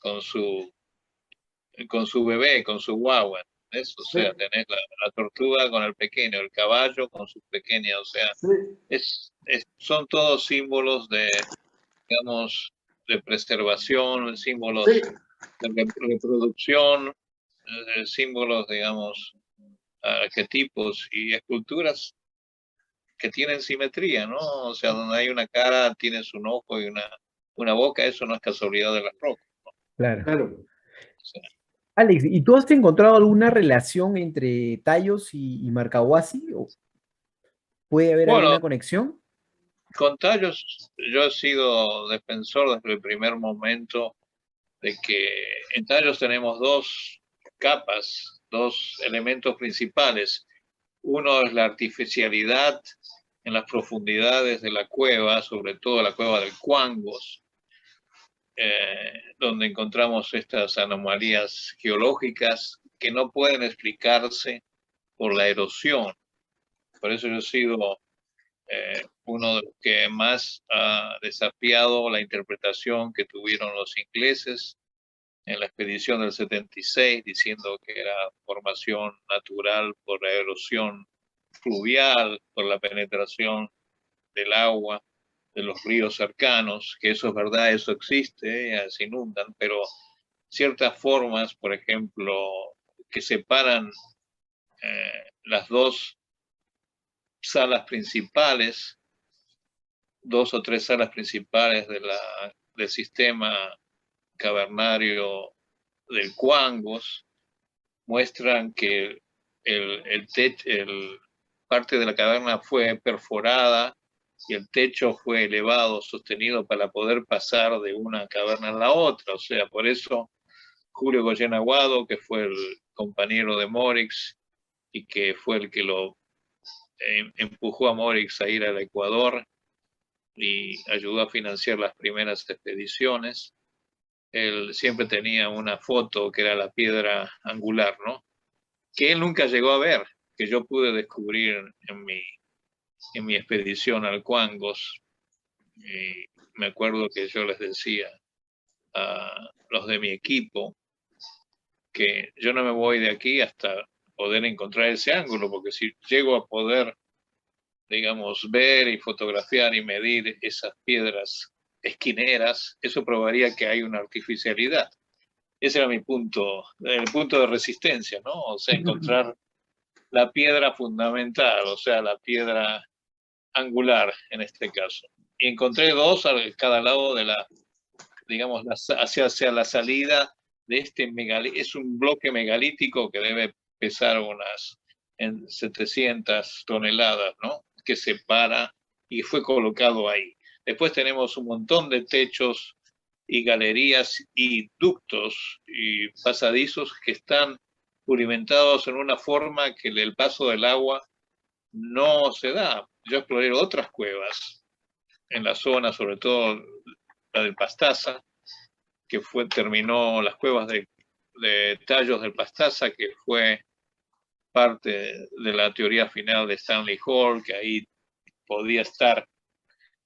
con su, con su bebé, con su guagua. ¿Ves? O Sí, sea, tenés la tortuga con el pequeño, el caballo con su pequeña, o sea, sí, son todos símbolos de, digamos, de preservación, sí. símbolos de reproducción, símbolos, digamos, arquetipos y esculturas que tienen simetría, ¿no? O sea, donde hay una cara, tienes un ojo y una boca, eso no es casualidad de las rocas. Claro. Claro. O sea, Alex, ¿y tú has encontrado alguna relación entre Tallos y Marcahuasi? ¿O puede haber bueno, alguna conexión? con tallos, yo he sido defensor desde el primer momento de que en tallos tenemos dos capas, dos elementos principales. Uno es la artificialidad en las profundidades de la cueva, sobre todo la cueva del Cuangos, donde encontramos estas anomalías geológicas que no pueden explicarse por la erosión. Por eso yo he sido uno de los que más ha desafiado la interpretación que tuvieron los ingleses en la expedición del 76, diciendo que era formación natural por la erosión fluvial, por la penetración del agua de los ríos cercanos, que eso es verdad, eso existe, se inundan, pero ciertas formas, por ejemplo, que separan las dos salas principales, dos o tres salas principales del sistema cavernario del Cuangos, muestran que parte de la caverna fue perforada y el techo fue elevado, sostenido para poder pasar de una caverna a la otra. O sea, por eso Julio Goyen Aguado, que fue el compañero de Morix y que fue el que lo empujó a Morix a ir al Ecuador y ayudó a financiar las primeras expediciones, él siempre tenía una foto que era la piedra angular, ¿no? Que él nunca llegó a ver, que yo pude descubrir en mi expedición al Cuangos. Y me acuerdo que yo les decía a los de mi equipo que yo no me voy de aquí hasta poder encontrar ese ángulo, porque si llego a poder, digamos, ver y fotografiar y medir esas piedras esquineras, eso probaría que hay una artificialidad. Ese era mi punto, el punto de resistencia, ¿no? O sea, encontrar la piedra fundamental, o sea, la piedra angular en este caso. Y encontré dos a cada lado de la, digamos, hacia la salida de este megalítico. Es un bloque megalítico que debe pesar unas 700 toneladas, ¿no? Que se para y fue colocado ahí. Después tenemos un montón de techos y galerías y ductos y pasadizos que están pulimentados en una forma que el paso del agua no se da. Yo exploré otras cuevas en la zona, sobre todo la del Pastaza, que terminó las cuevas de tallos del Pastaza, que fue parte de la teoría final de Stanley Hall, que ahí podía estar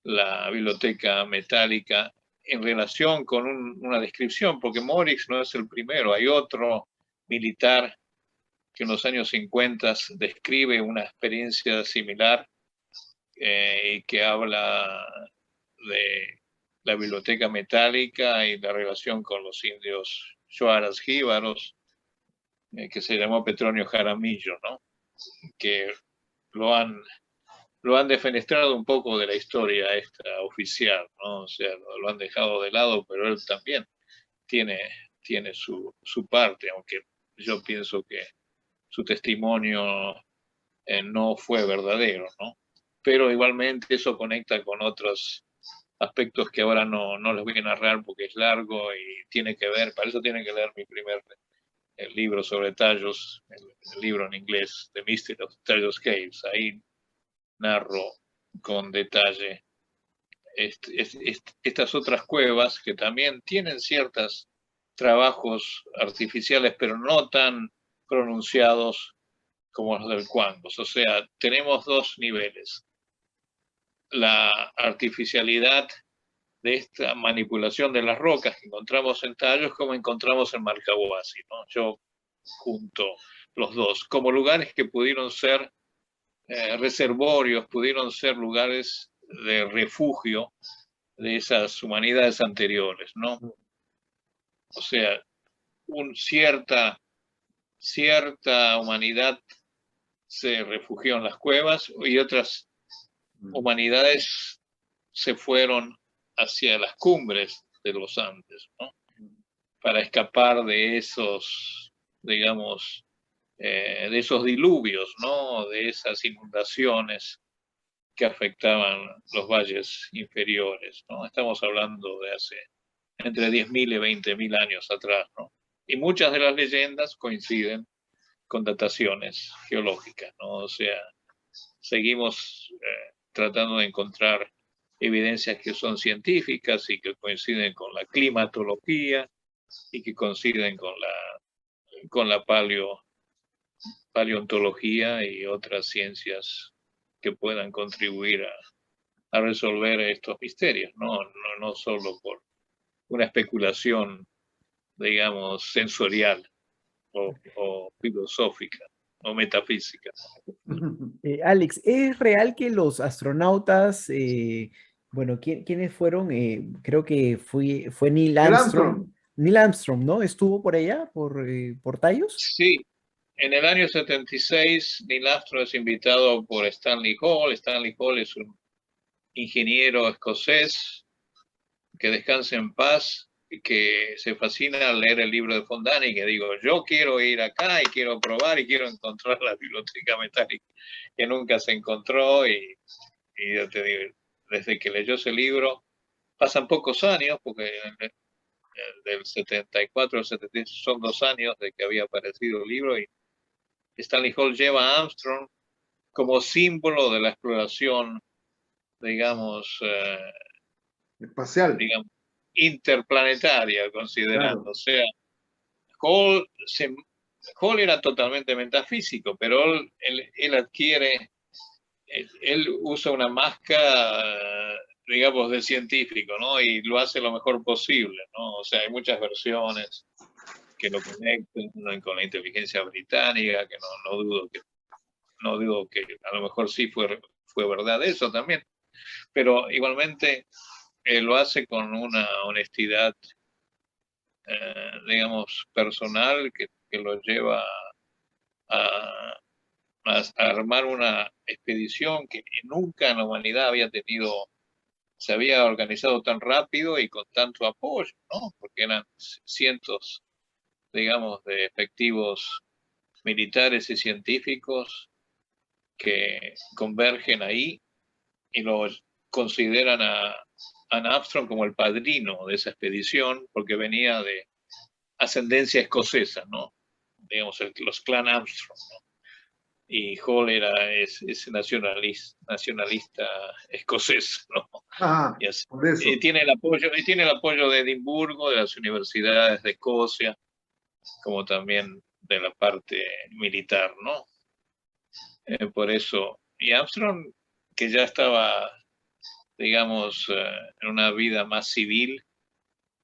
la biblioteca metálica en relación con una descripción, porque Morix no es el primero, hay otro militar que en los años 50 describe una experiencia similar y que habla de la biblioteca metálica y la relación con los indios Shuaras jíbaros, que se llamó Petronio Jaramillo, ¿no? Que lo han defenestrado un poco de la historia esta oficial, ¿no? O sea, lo han dejado de lado, pero él también tiene su parte, aunque yo pienso que su testimonio no fue verdadero, ¿no? Pero igualmente eso conecta con otros aspectos que ahora no les voy a narrar porque es largo y tiene que ver, para eso tienen que leer mi primer libro sobre tallos, el libro en inglés, The Mystery of Tallos Caves. Ahí narro con detalle estas otras cuevas que también tienen ciertos trabajos artificiales, pero no tan pronunciados como los del Cuangos. O sea, tenemos dos niveles. La artificialidad de esta manipulación de las rocas que encontramos en tallos como encontramos en Marcahuasi, ¿no? Yo junto los dos, como lugares que pudieron ser reservorios, pudieron ser lugares de refugio de esas humanidades anteriores, ¿no? O sea, cierta humanidad se refugió en las cuevas y otras humanidades se fueron hacia las cumbres de los Andes, ¿no? Para escapar de esos, digamos, de esos diluvios, ¿no? De esas inundaciones que afectaban los valles inferiores, ¿no? Estamos hablando de hace entre 10.000 y 20.000 años atrás, ¿no? Y muchas de las leyendas coinciden con dataciones geológicas, ¿no? O sea, seguimos tratando de encontrar evidencias que son científicas y que coinciden con la climatología y que coinciden con la paleontología y otras ciencias que puedan contribuir a resolver estos misterios, no solo por una especulación, digamos, sensorial o filosófica o metafísica. Alex, ¿es real que los astronautas, bueno, ¿quiénes fueron? Creo que fue Neil Armstrong. Neil Armstrong, ¿no? ¿Estuvo por allá, por Tallos? Sí, en el año 76 Neil Armstrong es invitado por Stanley Hall. Stanley Hall es un ingeniero escocés que descansa en paz, que se fascina al leer el libro de Fondani y que digo, yo quiero ir acá y quiero probar y quiero encontrar la biblioteca metálica que nunca se encontró y yo te digo, desde que leyó ese libro, pasan pocos años, porque del 74 al 70 son 2 años de que había aparecido el libro, y Stanley Hall lleva a Armstrong como símbolo de la exploración, digamos, Espacial, digamos interplanetaria, considerando. claro. O sea, Hall, Hall era totalmente metafísico, pero él adquiere, él usa una máscara, digamos, de científico, ¿no? Y lo hace lo mejor posible, ¿no? O sea, hay muchas versiones que lo conectan con la inteligencia británica, que no dudo que a lo mejor sí fue verdad eso también, pero igualmente lo hace con una honestidad, digamos, personal que lo lleva a, a armar una expedición que nunca en la humanidad había tenido, se había organizado tan rápido y con tanto apoyo, ¿no? Porque eran cientos, digamos, de efectivos militares y científicos que convergen ahí y lo consideran a Armstrong como el padrino de esa expedición, porque venía de ascendencia escocesa, ¿no? Digamos, los clan Armstrong, ¿no? Y Hall es nacionalista escocés, ¿no? Ah, Y, así, por eso. tiene el apoyo de Edimburgo, de las universidades de Escocia, como también de la parte militar, ¿no? Por eso, y Armstrong, que ya estaba, digamos, en una vida más civil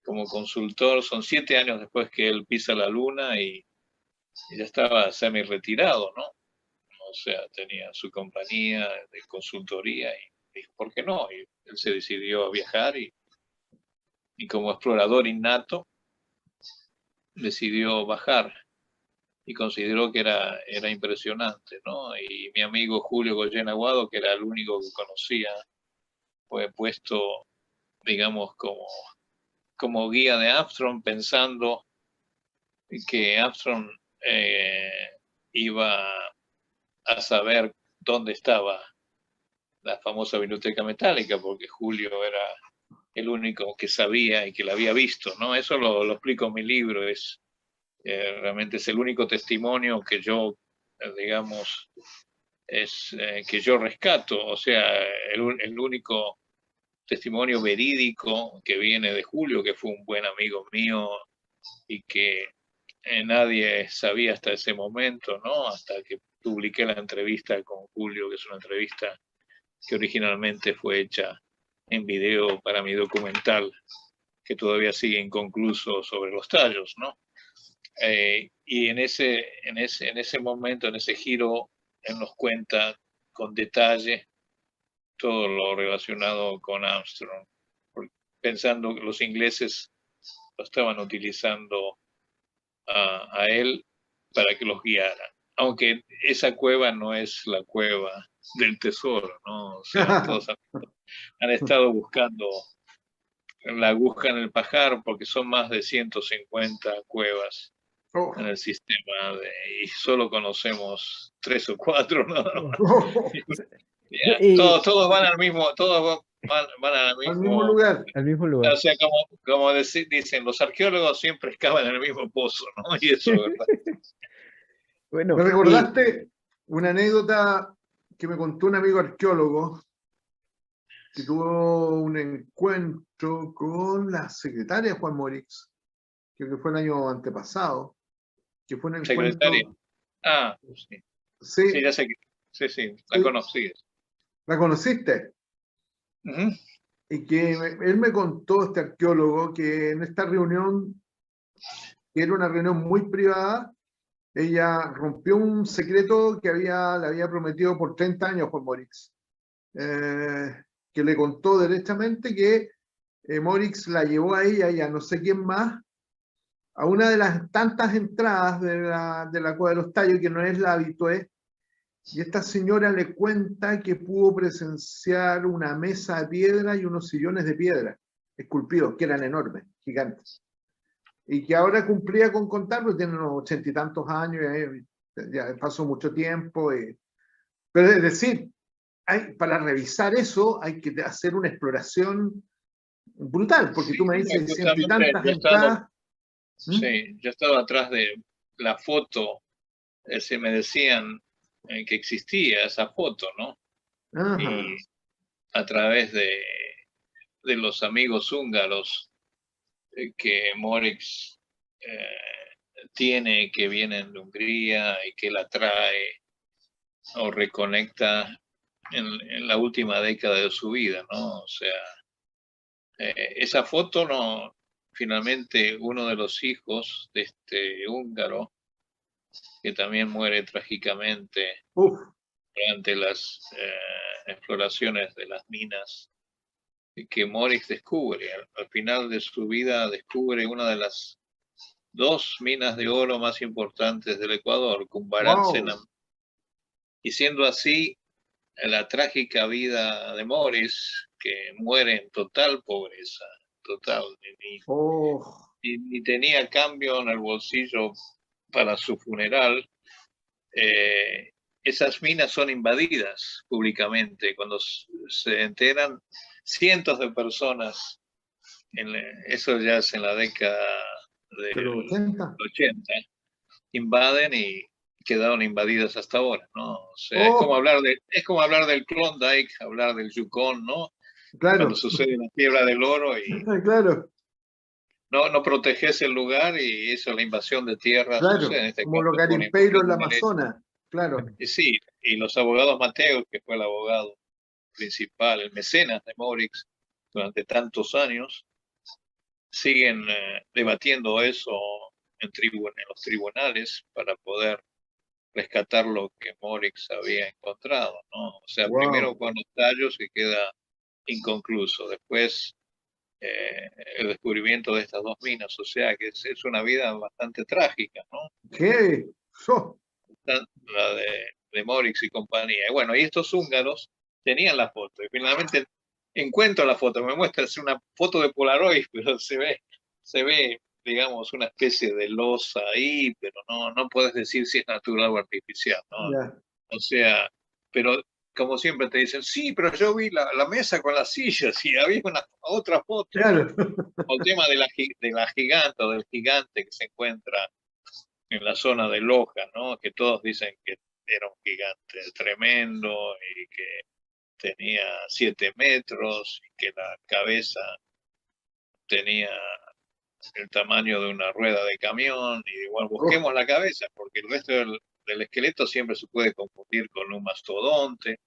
como consultor, son 7 años después que él pisa la luna y ya estaba semi-retirado, ¿no? O sea, tenía su compañía de consultoría y ¿por qué no? Y él se decidió a viajar y como explorador innato decidió bajar y consideró que era impresionante, ¿no? Y mi amigo Julio Goyen Aguado, que era el único que conocía, fue puesto, digamos, como guía de Armstrong, pensando que Armstrong iba a saber dónde estaba la famosa biblioteca metálica, porque Julio era el único que sabía y que la había visto, ¿no? Eso lo explico en mi libro, realmente es el único testimonio que yo, digamos, que yo rescato, o sea, el único testimonio verídico que viene de Julio, que fue un buen amigo mío y que nadie sabía hasta ese momento, ¿no? Hasta que publiqué la entrevista con Julio, que es una entrevista que originalmente fue hecha en video para mi documental, que todavía sigue inconcluso, sobre los tallos, ¿no? Y en ese momento, en ese giro, él nos cuenta con detalle todo lo relacionado con Armstrong, pensando que los ingleses lo estaban utilizando a él para que los guiara. Aunque esa cueva no es la cueva del tesoro, ¿no? O sea, todos han estado buscando la aguja en el pajar porque son más de 150 cuevas Oh. en el sistema y solo conocemos 3 o 4, ¿no? Todos van al mismo, todos van al mismo lugar. Al mismo lugar. O sea, como dicen, los arqueólogos siempre excavan en el mismo pozo, ¿no? Y eso es verdad. Bueno, me recordaste una anécdota que me contó un amigo arqueólogo que tuvo un encuentro con la secretaria de Juan Morix, creo que fue el año antepasado, que fue un encuentro... Secretaria. Ah, sí. Sí, Sí, ya sé que sí, la conocí. ¿la conociste? Y que él me contó, este arqueólogo, que en esta reunión, que era una reunión muy privada, ella rompió un secreto que le había prometido por 30 años Juan Morix, que le contó derechamente que Morix la llevó a ella y a no sé quién más a una de las tantas entradas de la Cueva de los Tallos, que no es la habitual, y esta señora le cuenta que pudo presenciar una mesa de piedra y unos sillones de piedra esculpidos, que eran enormes, gigantes, y que ahora cumplía con contarlo, tiene unos 80 y tantos años, ya pasó mucho tiempo, pero es decir, para revisar eso hay que hacer una exploración brutal, porque tú me dices ciento y tantas entradas. Sí, yo estaba atrás de la foto, se me decían que existía esa foto, ¿no? Ajá. Y a través de los amigos húngaros que Morix tiene, que vienen de Hungría y que la trae o reconecta en la última década de su vida, ¿no? O sea, esa foto no, finalmente uno de los hijos de este húngaro, que también muere trágicamente durante las exploraciones de las minas, que Morix descubre. Al final de su vida descubre una de las 2 minas de oro más importantes del Ecuador, Cumbaranzenam. Y siendo así, la trágica vida de Morris, que muere en total pobreza, total, ni tenía cambio en el bolsillo para su funeral. Esas minas son invadidas públicamente. Cuando se enteran, cientos de personas, eso ya es en la década del 80, invaden y quedaron invadidas hasta ahora, ¿no? O sea, es como hablar del Klondike, hablar del Yukon, ¿no? Claro. Cuando sucede la quiebra del oro y claro. no proteges el lugar y eso, la invasión de tierras, claro, sucede en este como caso, los garimpeiros en la Amazonas, claro. Y sí, y los abogados Mateos, que fue el abogado principal, el mecenas de Morix durante tantos años, siguen debatiendo eso en los tribunales para poder rescatar lo que Morix había encontrado, ¿no? O sea, primero con los tallos que queda inconcluso, después el descubrimiento de estas 2 minas, o sea que es una vida bastante trágica, ¿no? ¿Qué? La de Morix y compañía. Y bueno, y estos húngaros tenían la foto, y finalmente encuentro la foto, me muestra, es una foto de Polaroid, pero se ve, digamos, una especie de losa ahí, pero no puedes decir si es natural o artificial, ¿no? Yeah. O sea, pero como siempre te dicen, sí, pero yo vi la mesa con las sillas y había otra foto. Claro. O el tema de la gigante o del gigante que se encuentra en la zona de Loja, ¿no? Que todos dicen que era un gigante tremendo y que tenía 7 metros y que la cabeza tenía el tamaño de una rueda de camión. Y igual busquemos la cabeza, porque el resto del esqueleto siempre se puede confundir con un mastodonte,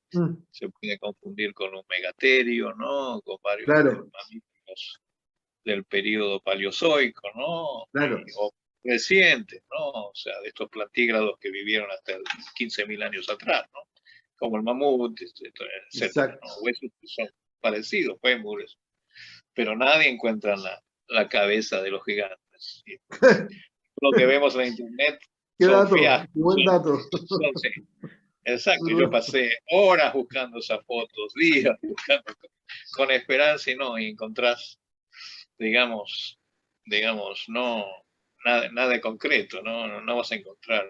se puede confundir con un megaterio, ¿no? Con varios mamíferos del periodo paleozoico, ¿no? Claro. O recientes, ¿no? O sea, de estos plantígrados que vivieron hasta 15.000 años atrás, ¿no? Como el mamut, etc. ¿no? Huesos que son parecidos, fémures, pero nadie encuentra la cabeza de los gigantes. Y lo que vemos en internet son fiascos. Buen dato. Exacto, yo pasé horas buscando esas fotos, días buscando con esperanza y encontrás, digamos, no, nada de concreto, no vas a encontrar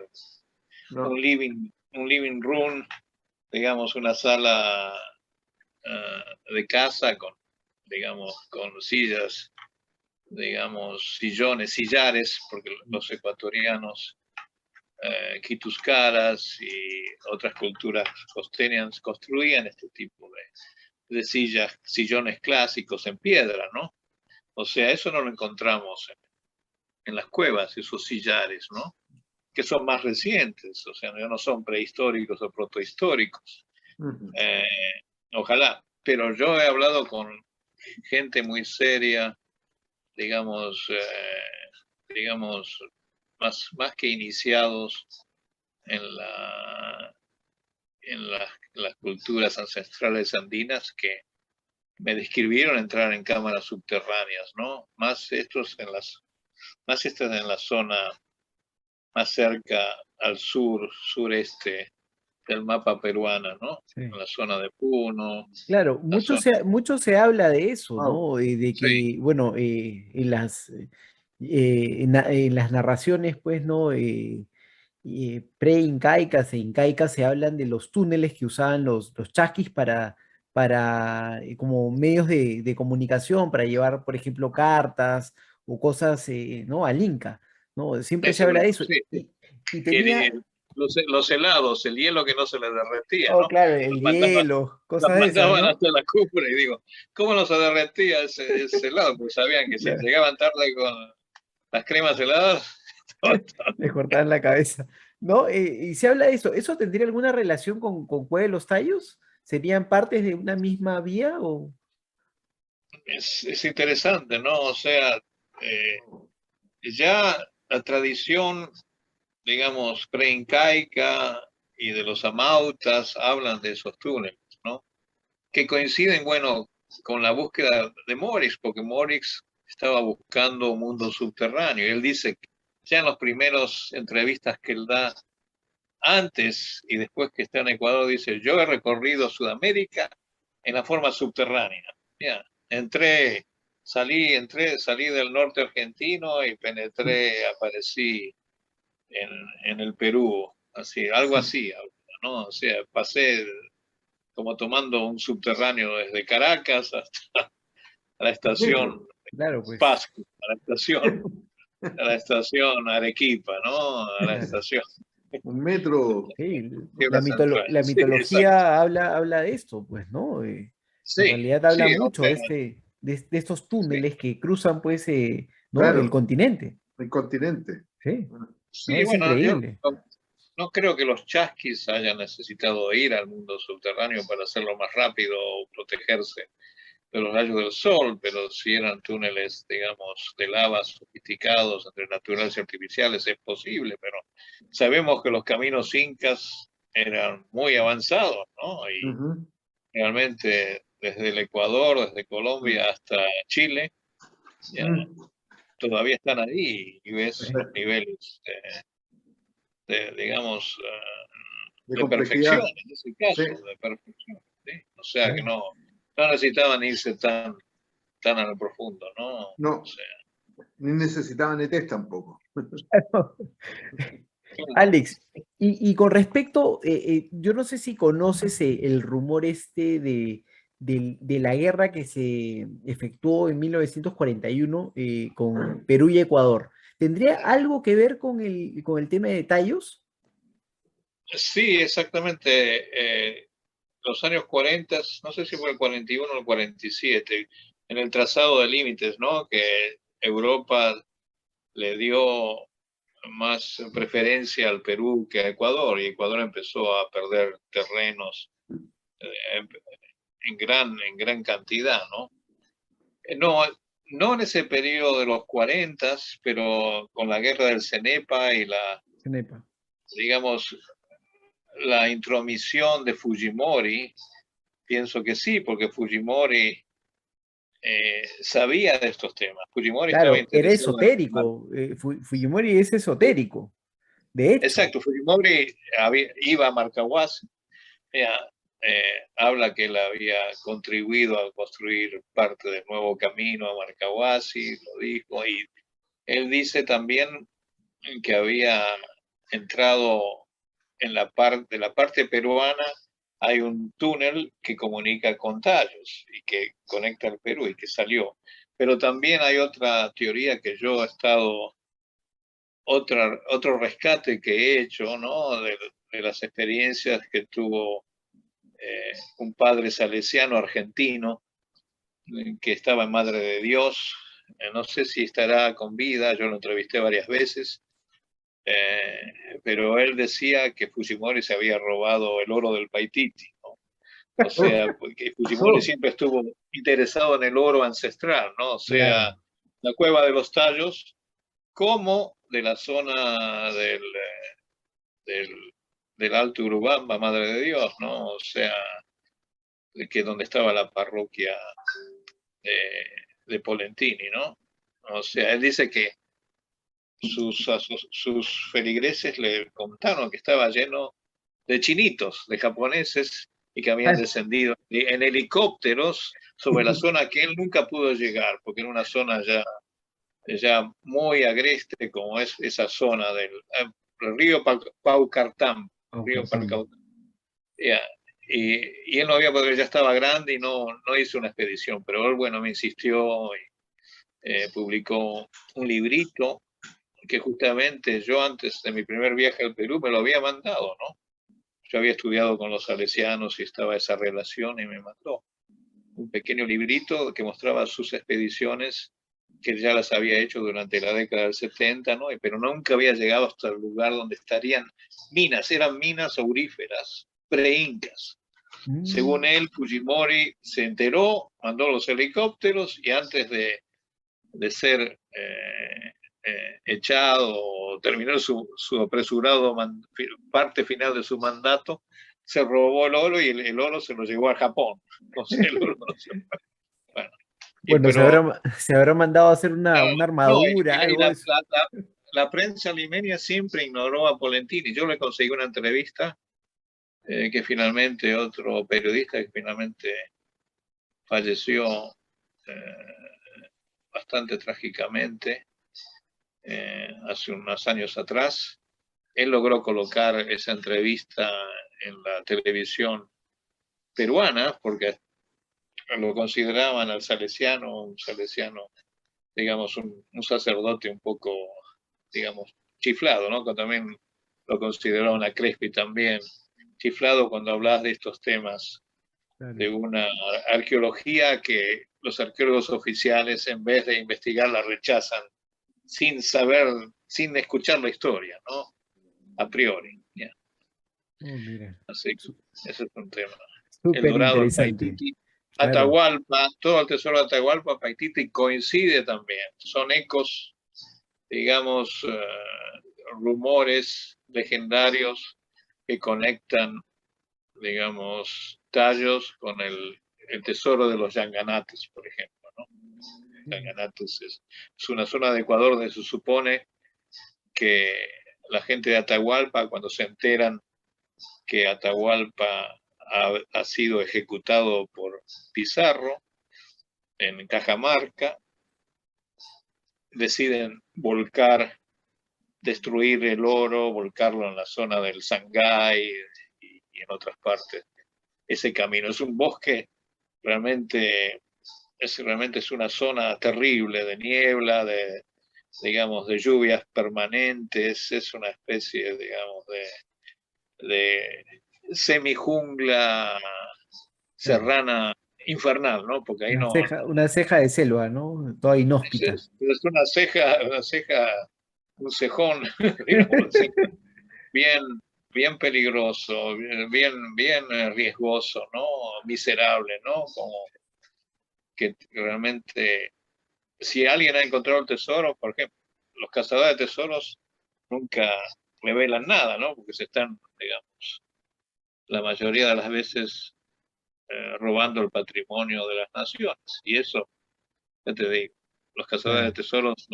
un living room, digamos, una sala de casa con sillas, digamos, sillones, sillares, porque los ecuatorianos, quituscaras y otras culturas costeñas construían este tipo de sillones clásicos en piedra, ¿no? O sea, eso no lo encontramos en las cuevas, esos sillares, ¿no? Que son más recientes, o sea, no son prehistóricos o protohistóricos. Ojalá, pero yo he hablado con gente muy seria, digamos, más que iniciados en las culturas ancestrales andinas, que me describieron entrar en cámaras subterráneas, ¿no? Más estas en la zona más cerca al sureste del mapa peruano, ¿no? Sí. En la zona de Puno. Claro, mucho se habla de eso, ¿no? De que, sí. Bueno, en las narraciones, pues, ¿no? pre-incaicas e incaicas se hablan de los túneles que usaban los chasquis para como medios de comunicación, para llevar, por ejemplo, cartas o cosas, ¿no? Al Inca, ¿no? Siempre se Eso es habla de verdad, eso. sí. Y Y tenía, los helados, el hielo que no se les derretía, oh, ¿no? claro, Los el mandaban, hielo, los cosas de esas, mandaban ¿no? hasta la cumbre y digo, ¿cómo no se derretía ese helado? Pues sabían que si Claro, llegaban tarde con las cremas heladas, les cortaban la cabeza. ¿No? Y se habla de eso. ¿Eso tendría alguna relación con Cueva de los Tallos? ¿Serían partes de una misma vía o...? es interesante, ¿no? O sea, ya la tradición, digamos, preincaica y de los amautas hablan de esos túneles, ¿no? Que coinciden, bueno, con la búsqueda de Morix, porque Morix estaba buscando un mundo subterráneo. Y él dice, ya en las primeras entrevistas que él da antes y después que está en Ecuador, dice, yo he recorrido Sudamérica en la forma subterránea. Ya, salí del norte argentino y penetré, aparecí en el Perú, así, algo así, ¿no? O sea, pasé como tomando un subterráneo desde Caracas hasta la estación Claro, pues. Pasco, a la estación Arequipa, ¿no? A la Claro. estación Un metro. Sí, Tierra Central. la Sí, exacto. mitología habla de esto, pues, ¿no? En Sí, realidad habla sí, o mucho sea, de estos sí, túneles que cruzan, pues, ¿no? El Claro, continente. el continente. Sí, ¿no? sí, Es bueno, yo increíble. no creo que los chasquis hayan necesitado ir al mundo subterráneo para hacerlo más rápido o protegerse de los rayos del sol, pero si eran túneles, digamos, de lava sofisticados entre naturales y artificiales, es posible, pero sabemos que los caminos incas eran muy avanzados, ¿no? Y Ujú. realmente desde el Ecuador, desde Colombia hasta Chile, ya Mm. todavía están ahí y ves Sí. los niveles digamos, De de perfección, complejidad. en ese Sí, caso, de perfección. ¿Sí? O sea que Claro. no necesitaban irse tan a lo profundo, ¿no? O no, sea, ni necesitaban ETs tampoco. claro. Alex, y con respecto, yo no sé si conoces el rumor este de la guerra que se efectuó en 1941 con Perú y Ecuador. ¿Tendría algo que ver con el tema de tallos? Sí, exactamente. Los años 40, no sé si fue el 41 o el 47, en el trazado de límites, ¿no? Que Europa le dio más preferencia al Perú que a Ecuador y Ecuador empezó a perder terrenos eh, en gran cantidad, ¿no? No, no en ese periodo de los 40, pero con la guerra del Cenepa y Cenepa. digamos, la intromisión de Fujimori, pienso que sí, porque Fujimori sabía de estos temas. Fujimori estaba Claro, era interesado en el... esotérico. Fujimori es esotérico, de hecho. Exacto, Fujimori iba a Marcahuasi, habla que él había contribuido a construir parte del nuevo camino a Marcahuasi, lo dijo, y él dice también que había entrado de la parte peruana, hay un túnel que comunica con Tallos y que conecta al Perú y que salió. Pero también hay otra teoría que yo he estado, otro rescate que he hecho, ¿no? De las experiencias que tuvo un padre salesiano argentino que estaba en Madre de Dios. No sé si estará con vida, yo lo entrevisté varias veces, pero él decía que Fujimori se había robado el oro del Paititi, ¿no? O sea, porque Fujimori Oh, siempre estuvo interesado en el oro ancestral, ¿no? O Claro. sea, la cueva de los Tallos, como de la zona del, del Alto Urubamba, Madre de Dios, ¿no? O sea, que donde estaba la parroquia de, de Polentini, ¿no? O sea, él dice que sus feligreses le contaron que estaba lleno de chinitos, de japoneses, y que habían descendido en helicópteros sobre la zona que él nunca pudo llegar, porque era una zona ya muy agreste, como es esa zona río Paucartam, río Paucartam. Paucartam. Ya, y él no había podido, ya estaba grande y no hizo una expedición, pero él, bueno, me insistió y publicó un librito que justamente yo antes de mi primer viaje al Perú me lo había mandado, ¿no? Yo había estudiado con los salesianos y estaba esa relación y me mandó un pequeño librito que mostraba sus expediciones que ya las había hecho durante la década del 70, ¿no? Pero nunca había llegado hasta el lugar donde estarían minas, eran minas auríferas, pre-incas. Según él, Fujimori se enteró, mandó los helicópteros y antes de ser echado o terminar su apresurado parte final de su mandato, se robó el oro y el oro se lo llevó a Japón. Entonces el oro no se... Bueno, Bueno, pero, se habrá mandado a hacer una no, armadura, y algo de eso. la prensa limeña siempre ignoró a Polentini. Yo le conseguí una entrevista que finalmente otro periodista que finalmente falleció bastante trágicamente hace unos años atrás. Él logró colocar esa entrevista en la televisión peruana porque lo consideraban al salesiano, un salesiano, digamos, un sacerdote un poco, digamos, chiflado, ¿no? Que también lo consideraron a Crespi también, chiflado cuando hablas de estos temas, Claro. de una arqueología que los arqueólogos oficiales, en vez de investigar, la rechazan sin saber, sin escuchar la historia, ¿no? A priori. Yeah. Oh, mira. Así que ese es un tema. El Súper Dorado, el interesante. Paititi, Claro. Atahualpa, todo el tesoro de Atahualpa, Paititi coincide también. Son ecos, digamos, rumores legendarios que conectan, digamos, tallos con el tesoro de los Yanganates, por ejemplo, ¿no? Yanganates es una zona de Ecuador donde se supone que la gente de Atahualpa, cuando se enteran que Atahualpa ha sido ejecutado por Pizarro en Cajamarca, deciden destruir el oro, volcarlo en la zona del Sangay y en otras partes. Ese camino es un bosque, realmente es una zona terrible de niebla, digamos, de lluvias permanentes, es una especie, digamos, de semijungla serrana infernal, ¿no? Porque ahí una ceja de selva, ¿no? Toda inhóspita. Es una ceja, un cejón, digamos, bien peligroso, bien riesgoso, ¿no? Miserable, ¿no? Como que realmente, si alguien ha encontrado el tesoro, por ejemplo, los cazadores de tesoros nunca revelan nada, ¿no? Porque se están, digamos, la mayoría de las veces robando el patrimonio de las naciones. Y eso, ya te digo, los cazadores de tesoros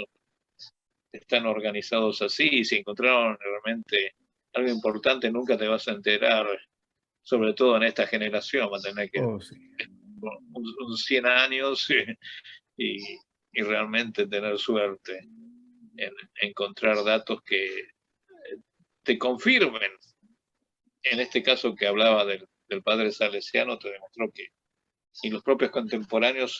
están organizados así, y si encontraron realmente algo importante, nunca te vas a enterar, sobre todo en esta generación, va a tener que un 100 años y realmente tener suerte en encontrar datos que te confirmen. En este caso que hablaba del padre salesiano, te demostró que y los propios contemporáneos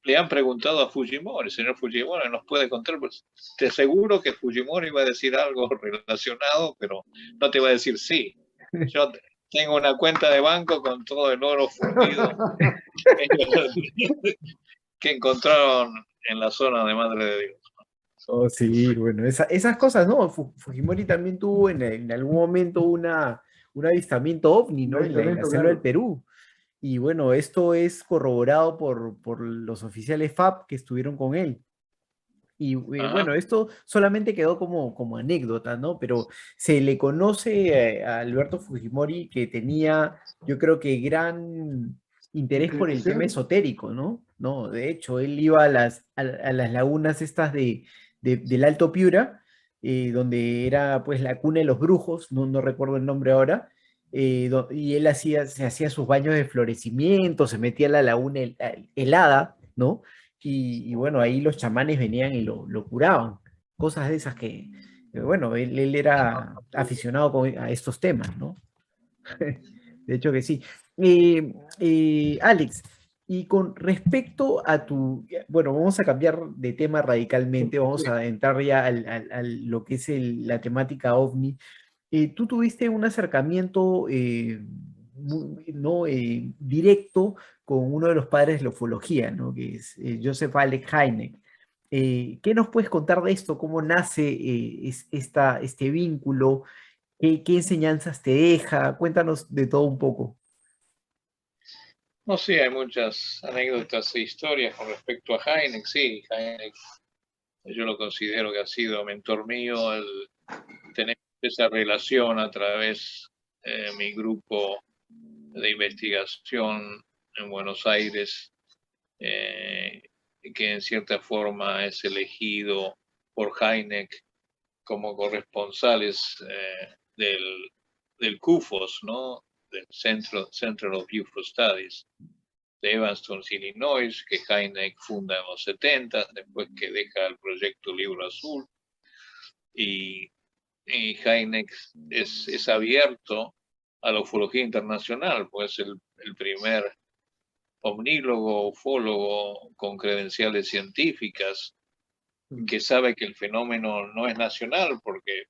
le han preguntado a Fujimori, señor Fujimori, ¿nos puede contar? Pues te aseguro que Fujimori va a decir algo relacionado, pero no te va a decir sí. Yo tengo una cuenta de banco con todo el oro fundido que encontraron en la zona de Madre de Dios. Oh, sí, bueno, esas cosas, ¿no? Fujimori también tuvo en algún momento un avistamiento ovni, ¿no? En la selva del Perú. Y bueno, esto es corroborado por los oficiales FAP que estuvieron con él. Y bueno, esto solamente quedó como anécdota, ¿no? Pero se le conoce a Alberto Fujimori que tenía, yo creo que gran interés por el tema esotérico, ¿no? No, de hecho, él iba a las lagunas estas del Alto Piura, donde era pues la cuna de los brujos, no recuerdo el nombre ahora, y él se hacía sus baños de florecimiento, se metía a la laguna helada, ¿no? Y bueno, ahí los chamanes venían y lo curaban. cosas de esas que, bueno, él era aficionado a estos temas, ¿no? De hecho que sí. Alex, y con respecto a bueno, vamos a cambiar de tema radicalmente, vamos a entrar ya lo que es la temática OVNI. Tú tuviste un acercamiento no, directo con uno de los padres de la ufología, ¿no? Que es Joseph Alex Hynek. ¿Qué nos puedes contar de esto? ¿Cómo nace este vínculo? ¿Qué enseñanzas te deja? Cuéntanos de todo un poco. No, sí, hay muchas anécdotas e historias con respecto a Hynek. Sí, Hynek, yo lo considero que ha sido mentor mío, el tener esa relación a través de mi grupo de investigación en Buenos Aires, que en cierta forma es elegido por Hynek como corresponsales del CUFOS, ¿no? Del Center of UFO Studies de Evanston, Illinois, que Hynek funda en los 70, después que deja el proyecto Libro Azul. Y Hynek es abierto a la ufología internacional, pues el primer omnílogo, ufólogo con credenciales científicas, que sabe que el fenómeno no es nacional, porque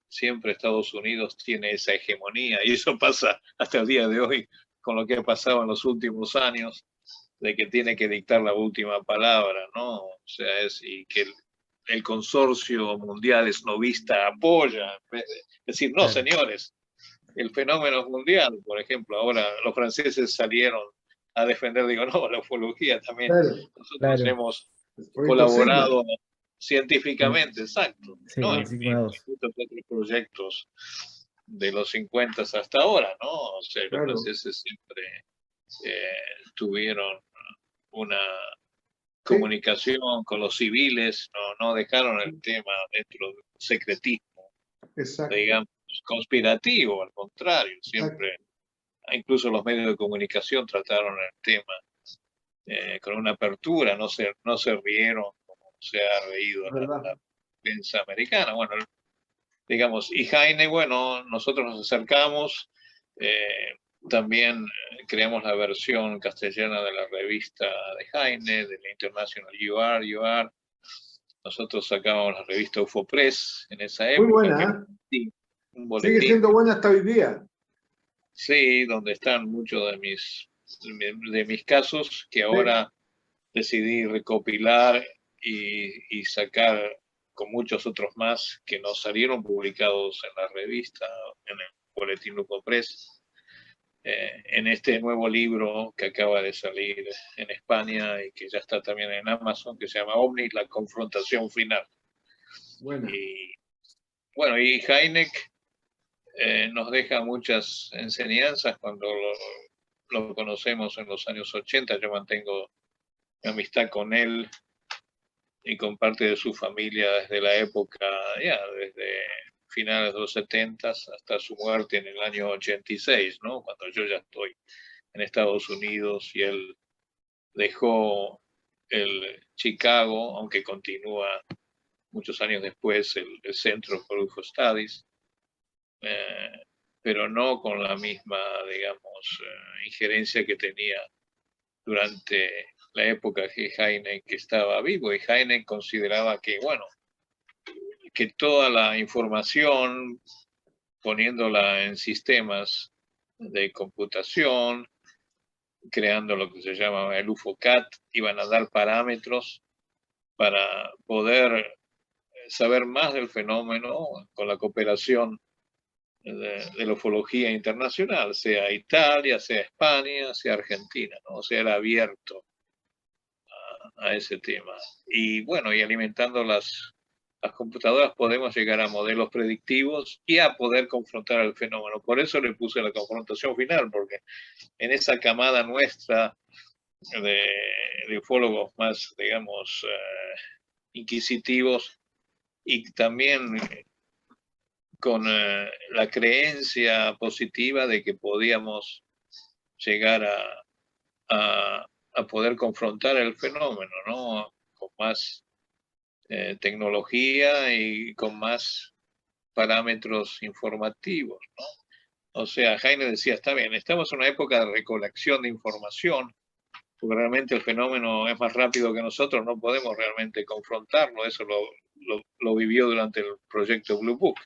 siempre Estados Unidos tiene esa hegemonía, y eso pasa hasta el día de hoy con lo que ha pasado en los últimos años, de que tiene que dictar la última palabra, ¿no? O sea, y que el consorcio mundial esnovista apoya, es decir, no, Claro, señores, el fenómeno mundial, por ejemplo, ahora los franceses salieron a defender, digo, no, la ufología también, Claro, nosotros claro. hemos el proyecto Sigma. colaborado científicamente, exacto, Sí, ¿no? el En Sigma 2. muchos otros proyectos de los 50 hasta ahora, ¿no? O sea, los Claro, franceses siempre tuvieron una sí, comunicación con los civiles, no dejaron el tema dentro del secretismo, exacto, digamos, conspirativo, al contrario, exacto, siempre, incluso los medios de comunicación trataron el tema con una apertura, no se rieron como se ha reído es la verdad. prensa americana. Bueno, digamos, y Jaime, bueno, nosotros nos acercamos, eh, también creamos la versión castellana de la revista de Jaime, de la International UR. Nosotros sacábamos la revista UFO Press en esa Muy época, que era buena, ¿eh? un Sigue boletín, siendo buena hasta hoy día. sí, donde están muchos de mis casos que Sí, ahora decidí recopilar y sacar con muchos otros más que no salieron publicados en la revista, en el Boletín Luco Press, en este nuevo libro que acaba de salir en España y que ya está también en Amazon, que se llama OVNI, la confrontación final. buena. Y bueno, y Hynek nos deja muchas enseñanzas cuando lo conocemos en los años 80. Yo mantengo mi amistad con él y con parte de su familia desde la época, ya, desde finales de los 70 hasta su muerte en el año 86, ¿no? Cuando yo ya estoy en Estados Unidos y él dejó el Chicago, aunque continúa muchos años después el Centro for UFO Studies, eh, pero no con la misma, digamos, injerencia que tenía durante la época que Heine estaba vivo. Y Heine consideraba que, bueno, que toda la información, poniéndola en sistemas de computación, creando lo que se llama el UFOCAT, iban a dar parámetros para poder saber más del fenómeno con la cooperación de la ufología internacional, sea Italia, sea España, sea Argentina, ¿no? O sea, era abierto a ese tema. Y bueno, y alimentando las computadoras podemos llegar a modelos predictivos y a poder confrontar el fenómeno. Por eso le puse la confrontación final, porque en esa camada nuestra de ufólogos más, digamos, inquisitivos y también con la creencia positiva de que podíamos llegar a poder confrontar el fenómeno, ¿no? Con más tecnología y con más parámetros informativos, ¿no? O sea, Jaime decía, está bien, estamos en una época de recolección de información, porque realmente el fenómeno es más rápido que nosotros, no podemos realmente confrontarlo, eso lo vivió durante el proyecto Blue Book.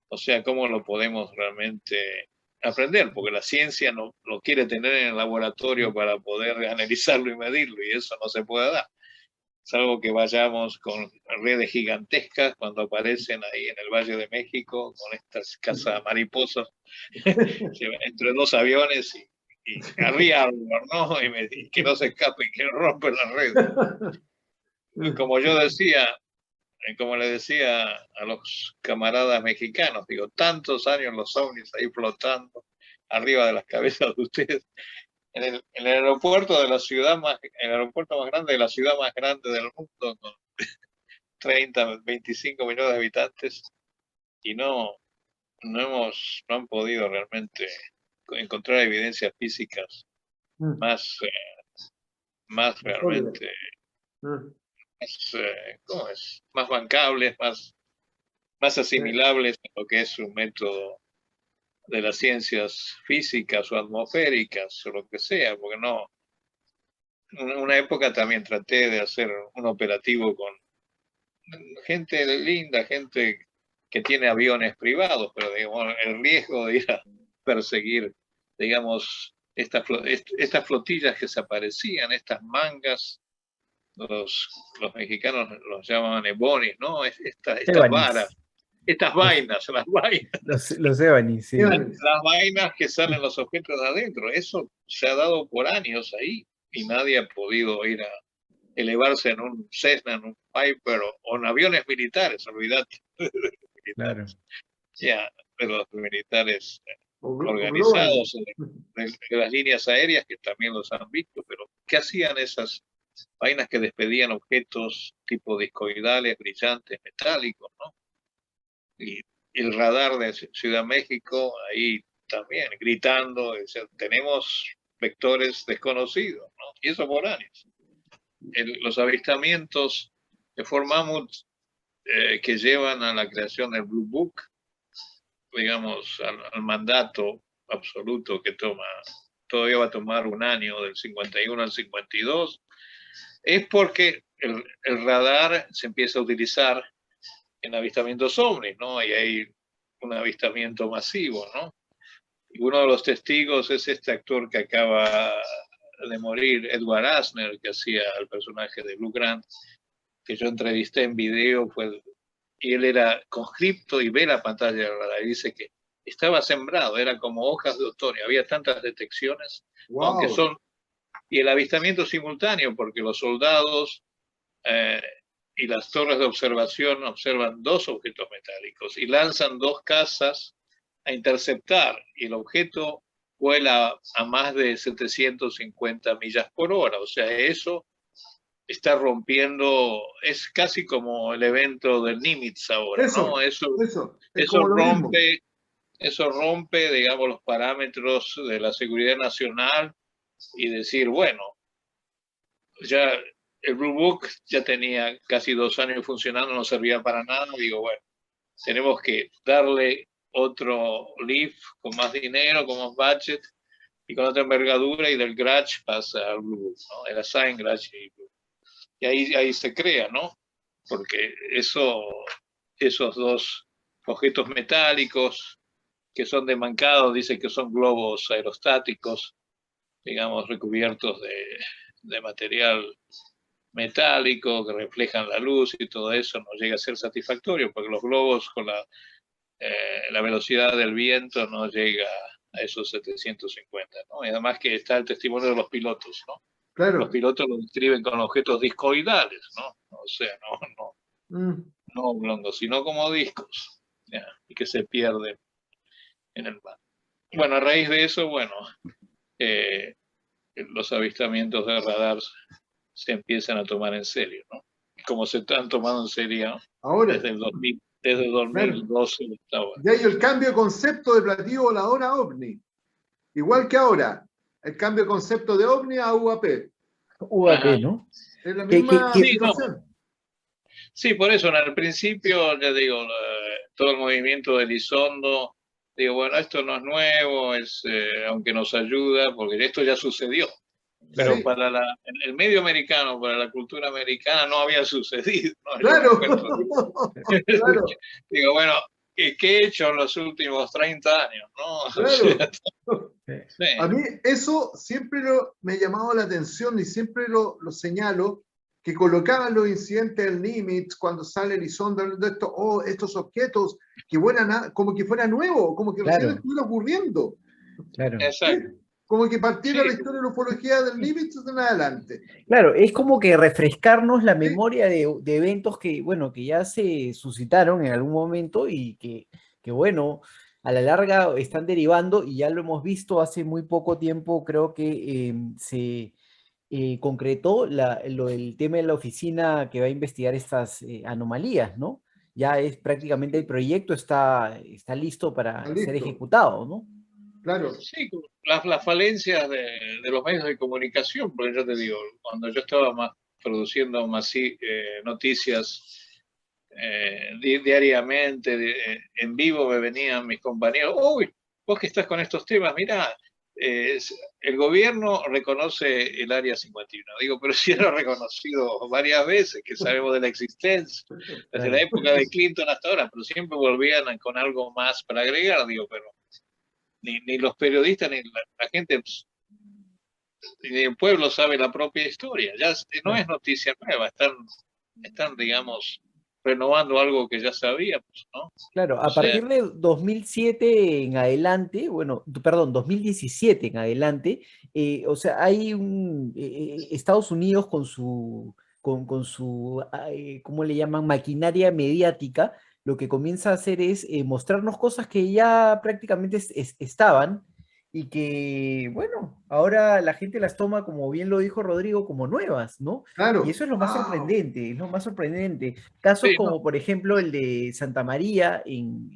O sea, ¿cómo lo podemos realmente aprender? Porque la ciencia no lo quiere tener en el laboratorio para poder analizarlo y medirlo, y eso no se puede dar. Salvo que vayamos con redes gigantescas cuando aparecen ahí en el Valle de México con estas cazamariposas entre dos aviones y arriba, ¿no? Y que no se escape y que no rompe la red. Como yo decía, como le decía a los camaradas mexicanos, digo, tantos años los ovnis ahí flotando arriba de las cabezas de ustedes. En el aeropuerto de la ciudad el aeropuerto más grande de la ciudad más grande del mundo, con 30, 25 millones de habitantes, y no han podido realmente encontrar evidencias físicas más realmente, ¿cómo es? Más bancables, más asimilables a lo que es un método de las ciencias físicas o atmosféricas o lo que sea, porque no. Una época también traté de hacer un operativo con gente linda, gente que tiene aviones privados, pero digamos, el riesgo de ir a perseguir, digamos, estas flotillas que se aparecían, estas mangas, los mexicanos los llamaban ebonis, ¿no? Estas varas, estas vainas, las vainas. Los ebanis, sí. Las vainas que salen los objetos de adentro, eso se ha dado por años ahí y nadie ha podido ir a elevarse en un Cessna, en un Piper o en aviones militares, olvídate. Claro. Ya, de los militares organizados, de las líneas aéreas que también los han visto, pero ¿qué hacían esas vainas que despedían objetos tipo discoidales, brillantes, metálicos, ¿no? Y el radar de Ciudad México ahí también gritando, decía, tenemos vectores desconocidos, ¿no? Y eso por años. Los avistamientos de Fort Mammoth que llevan a la creación del Blue Book, digamos, al mandato absoluto que todavía va a tomar un año, del 51 al 52, es porque el radar se empieza a utilizar en avistamientos ovnis, ¿no? Y hay un avistamiento masivo, ¿no? Y uno de los testigos es este actor que acaba de morir, Edward Asner, que hacía el personaje de Blue Grant, que yo entrevisté en video, y él era conscripto y ve la pantalla del radar y dice que estaba sembrado, era como hojas de otoño, había tantas detecciones, wow. Aunque son, y el avistamiento simultáneo, porque los soldados y las torres de observación observan dos objetos metálicos y lanzan dos cazas a interceptar, y el objeto vuela a más de 750 millas por hora, o sea, eso está rompiendo, es casi como el evento del Nimitz ahora, ¿no? Eso rompe, digamos, los parámetros de la seguridad nacional y decir, bueno, ya el Blue Book ya tenía casi 2 años funcionando, no servía para nada, digo, bueno, tenemos que darle otro lift con más dinero, con más budget y con otra envergadura, y del Grudge pasa al Blue Book, ¿no? Era Sign, Grudge y Blue. Y ahí se crea, ¿no? Porque esos dos objetos metálicos que son demancados, dice que son globos aerostáticos, digamos, recubiertos de material metálico que reflejan la luz, y todo eso no llega a ser satisfactorio, porque los globos con la velocidad del viento no llega a esos 750, ¿no? Y además que está el testimonio de los pilotos, ¿no? Claro. Los pilotos lo describen con objetos discoidales, ¿no? O sea, no oblongos, sino como discos, ¿ya? Y que se pierden en el mar. Bueno, a raíz de eso, bueno, los avistamientos de radar se empiezan a tomar en serio, ¿no? Como se están tomando en serio ahora, desde el 2012 hasta ahora. De ahí el cambio de concepto de platillo volador a OVNI. Igual que ahora, el cambio de concepto de OVNI a UAP. UAP, ¿no? Es la misma situación. Sí, por eso, al principio, ya digo, todo el movimiento de Elizondo, digo, bueno, esto no es nuevo, aunque nos ayuda, porque esto ya sucedió. Pero Sí, para el medio americano, para la cultura americana, no había sucedido, ¿no? Yo me claro, encuentro, claro, digo, bueno, ¿qué he hecho en los últimos 30 años? ¿No? O sea, claro. sí, A mí eso siempre me ha llamado la atención y siempre lo señalo, que colocaban los incidentes del Nimitz cuando sale Elizondo de esto, oh, estos objetos que fueran como que fuera nuevo, como que recién Claro, estuviera ocurriendo. claro. ¿Sí? exacto. Como que partiera Sí, la historia de la ufología del Nimitz en adelante. Claro, es como que refrescarnos la ¿Sí? memoria de eventos que, bueno, que ya se suscitaron en algún momento y que, bueno, a la larga están derivando y ya lo hemos visto hace muy poco tiempo, creo que se concretó el tema de la oficina que va a investigar estas anomalías, ¿no? Ya es prácticamente el proyecto está listo Está para ser listo. ejecutado, ¿no? Claro, sí, las falencias de los medios de comunicación, porque yo te digo, cuando yo estaba produciendo noticias diariamente, en vivo me venían mis compañeros, uy, vos que estás con estos temas, mirá, el gobierno reconoce el Área 51. Digo, pero si era reconocido varias veces, que sabemos de la existencia, desde la Claro. época de Clinton hasta ahora, pero siempre volvían con algo más para agregar, digo, pero ni los periodistas ni la gente, pues, ni el pueblo sabe la propia historia. Ya no es noticia nueva, están, digamos, renovando algo que ya sabíamos, ¿no? Claro, O a sea, partir de 2007 en adelante, bueno, perdón, 2017 en adelante, o sea, hay Estados Unidos con su, ¿cómo le llaman? Maquinaria mediática, lo que comienza a hacer es mostrarnos cosas que ya prácticamente estaban y que, bueno, ahora la gente las toma, como bien lo dijo Rodrigo, como nuevas, ¿no? Y claro. eso es lo más Ah, sorprendente, es lo más sorprendente. Casos sí, no, como, por ejemplo, el de Santa María en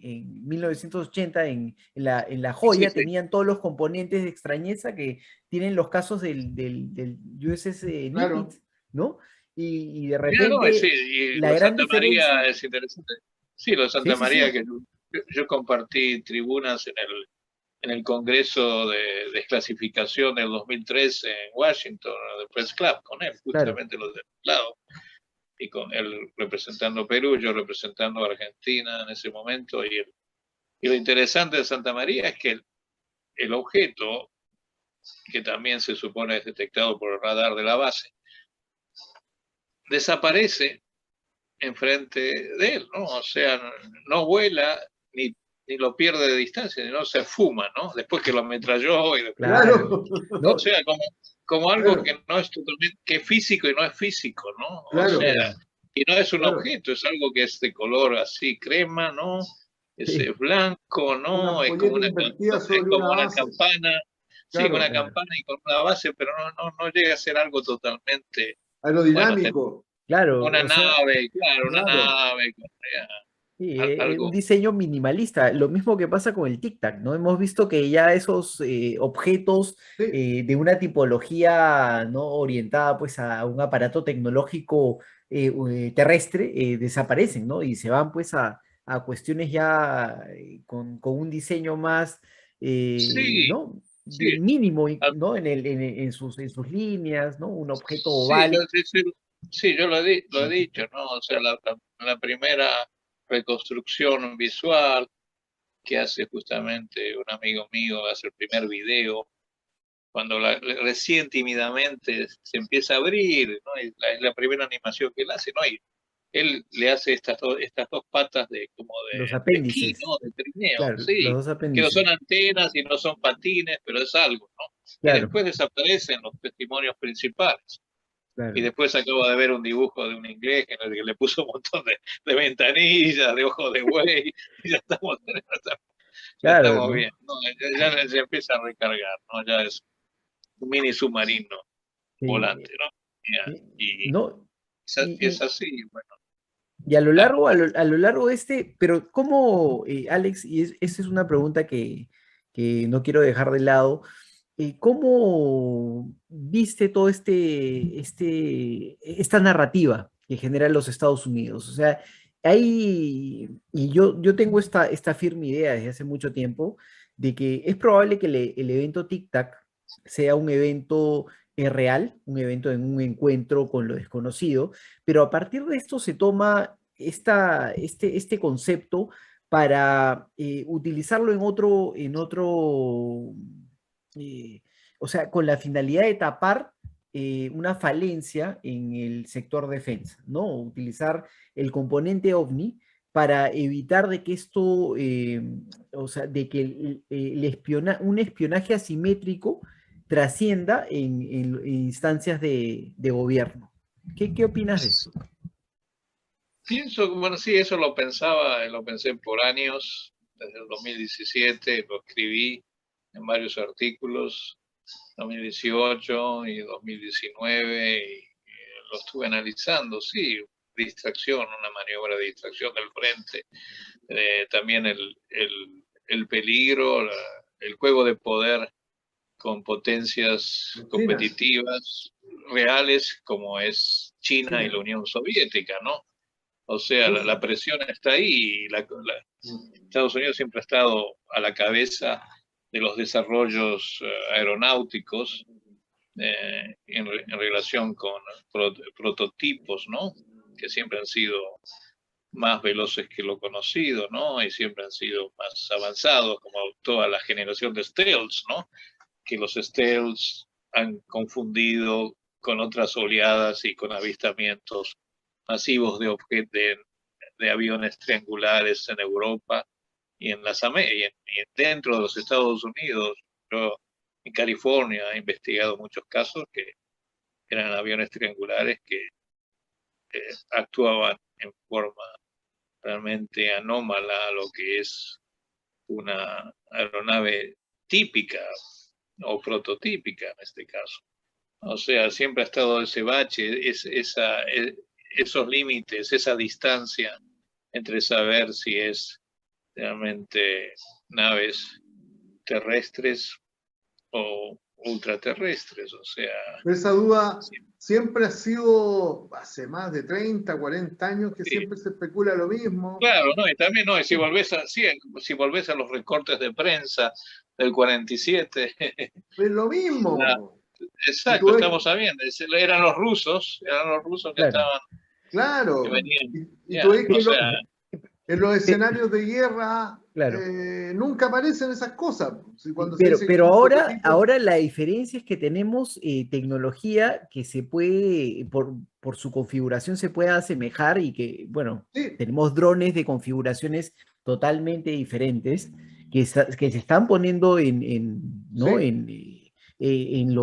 1980, en La sí, Joya, sí. tenían todos los componentes de extrañeza que tienen los casos del USS claro. Nimitz, ¿no? Y de Mira, no, sí, repente, y lo la de gran Santa diferencia, María es interesante. Sí, lo de sí, Santa sí, María, sí, que yo compartí tribunas en el Congreso de Desclasificación del 2013 en Washington, del Press Club, con él, claro, justamente los del lado, y con él representando Perú, yo representando a Argentina en ese momento. Y lo interesante de Santa María es que el objeto, que también se supone es detectado por el radar de la base, desaparece enfrente de él, ¿no? O sea, no vuela ni lo pierde de distancia, ni no se fuma, ¿no? Después que lo ametralló y después, claro, Claro, o ¿no? sea, como algo claro, que no es totalmente, que es físico y no es físico, ¿no? O claro, sea, Claro, y no es un claro. objeto, es algo que es de color así crema, ¿no? Es sí, blanco, Una ¿no? ampolleta invertida Es sobre una como una base. campana, sí, una Claro, claro, campana y con una base, pero no llega a ser algo totalmente, bueno, aerodinámico. claro, una o sea, nave, claro, una Claro, nave, sí, un algo. diseño minimalista, lo mismo que pasa con el Tic Tac, ¿no? Hemos visto que ya esos objetos sí, de una tipología no orientada pues a un aparato tecnológico terrestre desaparecen, ¿no? Y se van pues a cuestiones ya con un diseño más, Sí, ¿no? sí, Mínimo, al- ¿no? En sus líneas, ¿no? Un objeto sí, oval. sí, sí, sí, yo lo he dicho, ¿no? O sea, la primera reconstrucción visual que hace justamente un amigo mío, hace el primer video, cuando recién tímidamente se empieza a abrir, ¿no? Es la primera animación que él hace, ¿no? Y él le hace estas dos patas como Los de esquí, apéndices, ¿no? De trineo, claro, los sí, dos que no apéndices, son antenas y no son patines, pero es algo, ¿no? Y claro, después desaparecen los testimonios principales. Y claro. después acabo de ver un dibujo de un inglés en el que le puso un montón de ventanillas, de ojos de buey, y ya Claro, estamos ¿no? bien, ¿no? Ya se empieza a recargar, ¿no? Ya es un mini submarino Sí, volante, ¿no? Y ¿no? es Y, así, bueno. y a lo Ah, largo, a lo largo de pero ¿cómo, Alex, y esa es una pregunta que no quiero dejar de lado, ¿cómo viste todo esta narrativa? que generan los Estados Unidos. O sea, y yo tengo esta firme idea desde hace mucho tiempo de que es probable que el evento Tic-Tac sea un evento real, un evento en un encuentro con lo desconocido, pero a partir de esto se toma este concepto para utilizarlo eh, o sea, con la finalidad de tapar una falencia en el sector defensa, ¿no? Utilizar el componente OVNI para evitar de que esto, o sea, de que un espionaje asimétrico trascienda en instancias de gobierno. ¿Qué opinas de esto? Pienso, bueno, sí, eso lo pensé por años, desde el 2017, lo escribí en varios artículos, 2018 y 2019, y lo estuve analizando, sí, distracción, una maniobra de distracción del frente, también el peligro, el juego de poder con potencias competitivas reales como es China y la Unión Soviética, ¿no? O sea, la presión está ahí y Estados Unidos siempre ha estado a la cabeza de los desarrollos aeronáuticos en relación con prototipos, ¿no? Que siempre han sido más veloces que lo conocido, ¿no? Y siempre han sido más avanzados, como toda la generación de stealths, ¿no? Que los stealths han confundido con otras oleadas y con avistamientos masivos de aviones triangulares en Europa y dentro de los Estados Unidos. Yo en California he investigado muchos casos que eran aviones triangulares que actuaban en forma realmente anómala a lo que es una aeronave típica o prototípica en este caso. O sea, siempre ha estado ese bache, esos límites, esa distancia entre saber si es realmente naves terrestres o ultraterrestres. O sea, esa duda siempre ha sido, hace más de 30, 40 años que sí, siempre se especula lo mismo. claro, ¿no? Y también, ¿no? Y si volvés a los recortes de prensa del 47, Es lo mismo. exacto, estamos sabiendo, eran los rusos que Claro, estaban, que Claro. venían, Y tú ves o que sea, en los escenarios de guerra claro. nunca aparecen esas cosas. Cuando se Pero, dice que es pero un ahora, prototipo, ahora la diferencia es que tenemos tecnología que se puede, por su configuración, se puede asemejar y que, bueno, sí, tenemos drones de configuraciones totalmente diferentes que se están poniendo ¿no? sí. En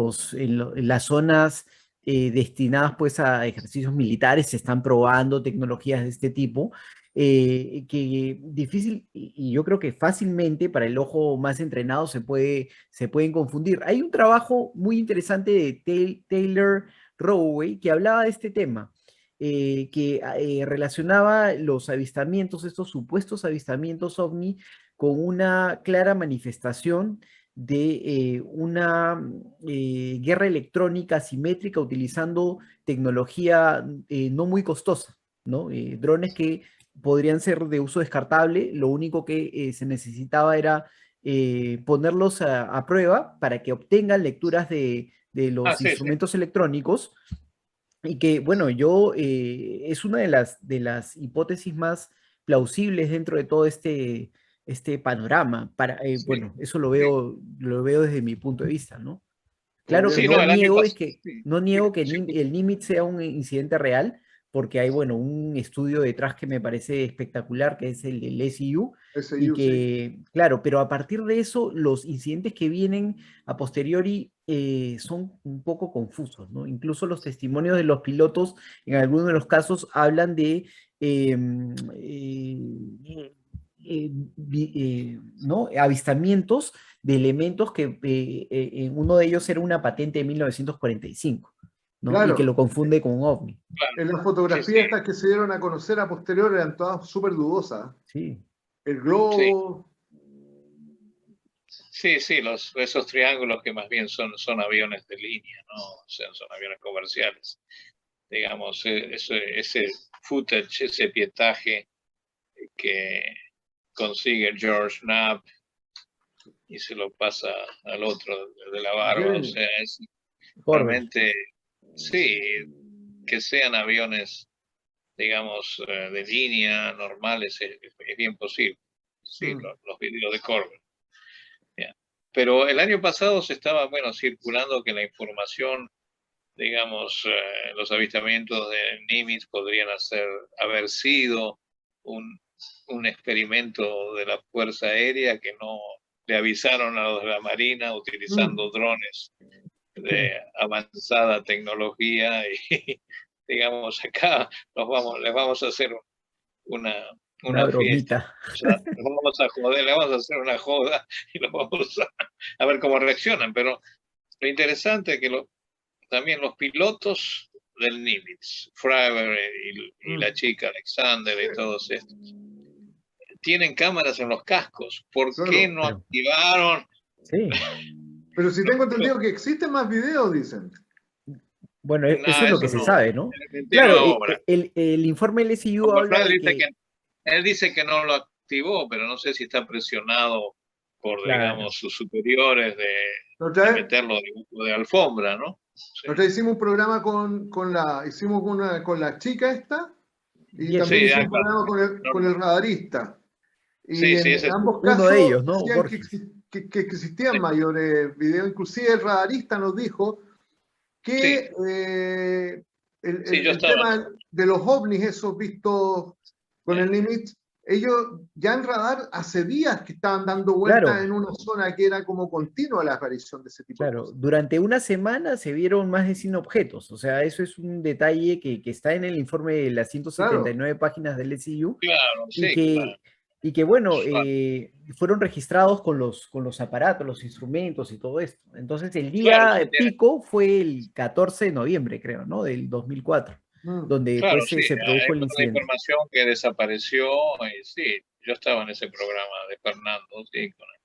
las zonas destinadas pues a ejercicios militares, se están probando tecnologías de este tipo que difícil y yo creo que fácilmente para el ojo más entrenado se pueden confundir. Hay un trabajo muy interesante de Taylor Rowey que hablaba de este tema, que relacionaba los avistamientos, estos supuestos avistamientos ovni, con una clara manifestación de una guerra electrónica asimétrica utilizando tecnología no muy costosa, ¿no? Drones que podrían ser de uso descartable, lo único que se necesitaba era ponerlos a prueba para que obtengan lecturas de los sí, sí. instrumentos electrónicos y que, bueno, es una de las hipótesis más plausibles dentro de todo este panorama. Sí, Bueno, eso sí. lo veo desde mi punto de vista, ¿no? Claro que Sí, no no, el año niego, pasado. Sí, no niego que sí, el Nimitz sea un incidente real, porque hay, bueno, un estudio detrás que me parece espectacular, que es el del SIU, y SU, sí. que, claro, pero a partir de eso, los incidentes que vienen a posteriori son un poco confusos, ¿no? Incluso los testimonios de los pilotos, en algunos de los casos, hablan de ¿no? avistamientos de elementos que uno de ellos era una patente de 1945, ¿no? Y que lo Claro, confunde con un ovni. claro. en las Sí, sí, fotografías estas que se dieron a conocer a posteriori eran todas súper dudosas. Sí, El sí. globo, Sí, sí, esos triángulos que más bien son aviones de línea, ¿no? O sea, son aviones comerciales. digamos, ese footage, ese pietaje que consigue George Knapp y se lo pasa al otro de la barba. O sea, es realmente, sí, que sean aviones, digamos, de línea, normales, es bien posible. Sí, los videos de Corbett. Yeah. Pero el año pasado se estaba, bueno, circulando que la información, digamos, los avistamientos de Nimitz podrían haber sido un experimento de la Fuerza Aérea que no le avisaron a los de la Marina utilizando drones de avanzada tecnología y digamos acá les vamos a hacer una bromita. Fiesta. O sea, les vamos a joder, le vamos a hacer una joda y los vamos a ver cómo reaccionan. Pero lo interesante es que también los pilotos del Nimitz, Fravor y la chica Alexander y todos estos, tienen cámaras en los cascos. ¿Por qué no activaron? Sí. Pero si tengo entendido que existen más videos, dicen. Bueno, eso es lo que se sabe, ¿no? Claro, el informe LSU habla de que... Él dice que no lo activó, pero no sé si está presionado por, digamos, sus superiores de meterlo de alfombra, ¿no? Sí. Nosotros hicimos un programa con la chica esta y también hicimos un programa con el radarista. Y en ambos casos uno de ellos, ¿no? que existían mayores videos. Inclusive el radarista nos dijo que el tema de los ovnis, esos vistos con el Nimitz, ellos ya en radar hace días que estaban dando vueltas en una zona que era como continua la aparición de ese tipo de cosas. Durante una semana se vieron más de 100 objetos, o sea, eso es un detalle que está en el informe de las 179 páginas del SIU, y que bueno, fueron registrados con los aparatos, los instrumentos y todo esto. Entonces el día pico fue el 14 de noviembre, creo, ¿no? Del 2004. Donde pues se produjo el incidente. La información que desapareció, sí, yo estaba en ese programa de Fernando, sí, con el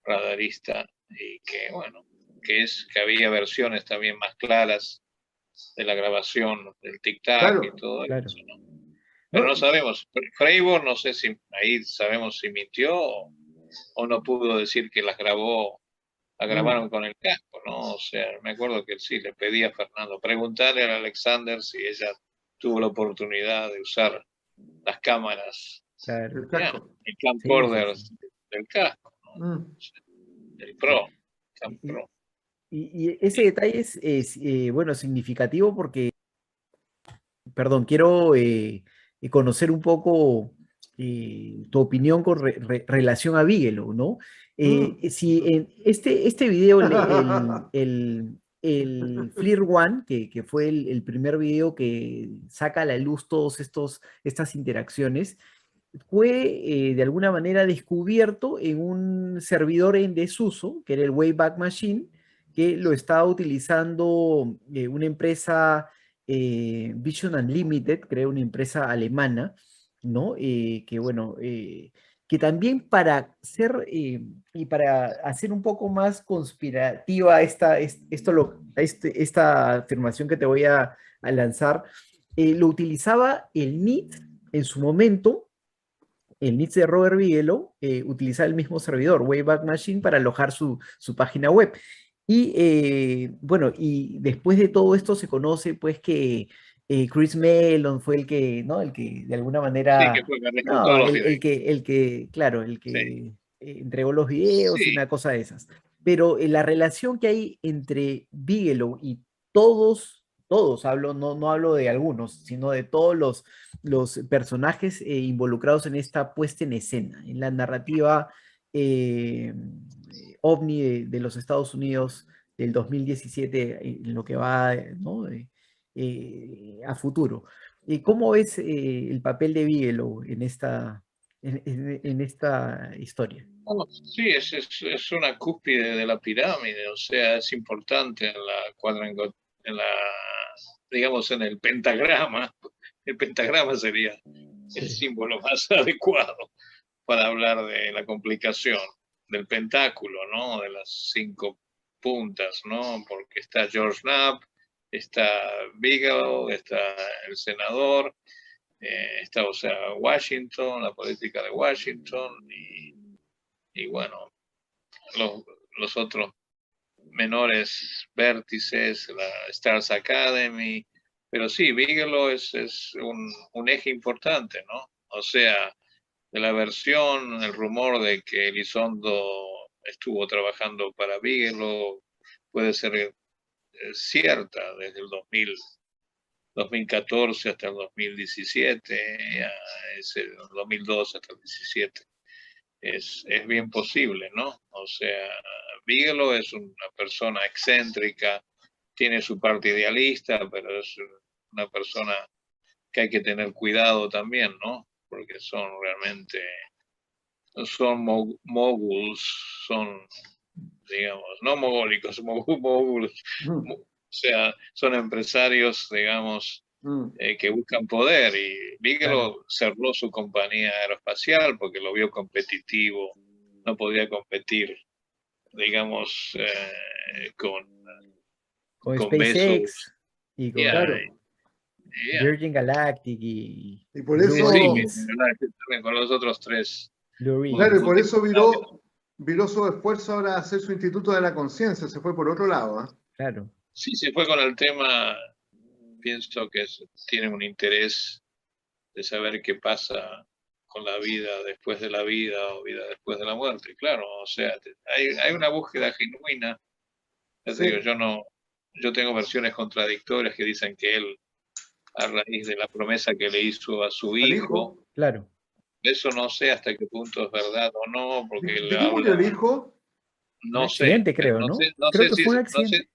radarista, y que bueno, que había versiones también más claras de la grabación del tic-tac y todo eso, ¿no? Pero no sabemos, Fravor no sé si ahí sabemos si mintió o no pudo decir que las grabaron con el casco, ¿no? O sea, me acuerdo que sí, le pedí a Fernando preguntarle a Alexander si ella tuvo la oportunidad de usar las cámaras, el camcorder del casco, ¿no? Del Pro, Pro. Y ese detalle es bueno, significativo porque, perdón, quiero conocer un poco tu opinión con relación a Bigelow, ¿no? Si en este video, el FLIR One, que fue el primer video que saca a la luz todas estas interacciones, fue de alguna manera descubierto en un servidor en desuso, que era el Wayback Machine, que lo estaba utilizando una empresa, Vision Unlimited, creo, una empresa alemana, ¿no? Que bueno, que también para hacer un poco más conspirativa esta afirmación que te voy a lanzar, lo utilizaba el NIT en su momento. El NIT de Robert Bigelow utilizaba el mismo servidor, Wayback Machine, para alojar su página web. Y bueno, y después de todo esto se conoce pues que Chris Mellon fue el que, ¿no? El que de alguna manera... Sí, que fue el que, claro, el que entregó los videos y una cosa de esas. Pero la relación que hay entre Bigelow y todos hablo, no hablo de algunos, sino de todos los personajes involucrados en esta puesta en escena, en la narrativa ovni de los Estados Unidos del 2017, en lo que va, ¿no? A futuro. ¿Cómo ves el papel de Bigelow en esta historia? Sí, es una cúspide de la pirámide, o sea, es importante digamos, en el pentagrama. El pentagrama sería el símbolo más adecuado para hablar de la complicación del pentáculo, ¿no? De las 5 puntas, ¿no? Porque está George Knapp, está Bigelow, está el senador, está, o sea, Washington, la política de Washington, y bueno, los otros menores vértices, la Stars Academy, pero sí, Bigelow es un eje importante, ¿no? O sea, de la versión, el rumor de que Elizondo estuvo trabajando para Bigelow puede ser cierta desde el 2014 hasta el 2017, es el 2012 hasta el 17. Es bien posible, ¿no? O sea, Bigelow es una persona excéntrica, tiene su parte idealista, pero es una persona que hay que tener cuidado también, ¿no? Porque son realmente, son moguls, son, digamos, no mogólicos, moguls, o sea, son empresarios, digamos, que buscan poder, y Bigelow cerró su compañía aeroespacial porque lo vio competitivo, no podía competir, digamos, con SpaceX Bezos. y con Virgin Galactic y por Blue eso, Origins. Con los otros tres. Blue Origins. Claro, y por eso viró su esfuerzo ahora a hacer su Instituto de la Conciencia, se fue por otro lado. Claro. Sí, se fue con el tema, pienso que tiene un interés de saber qué pasa con la vida después de la vida o vida después de la muerte. Claro, o sea, hay una búsqueda genuina. Sí. Digo, yo tengo versiones contradictorias que dicen que él, a raíz de la promesa que le hizo a su hijo, claro. eso no sé hasta qué punto es verdad o no, porque ¿De él qué murió el hijo? no un sé, accidente, creo, ¿no? Creo que fue un accidente.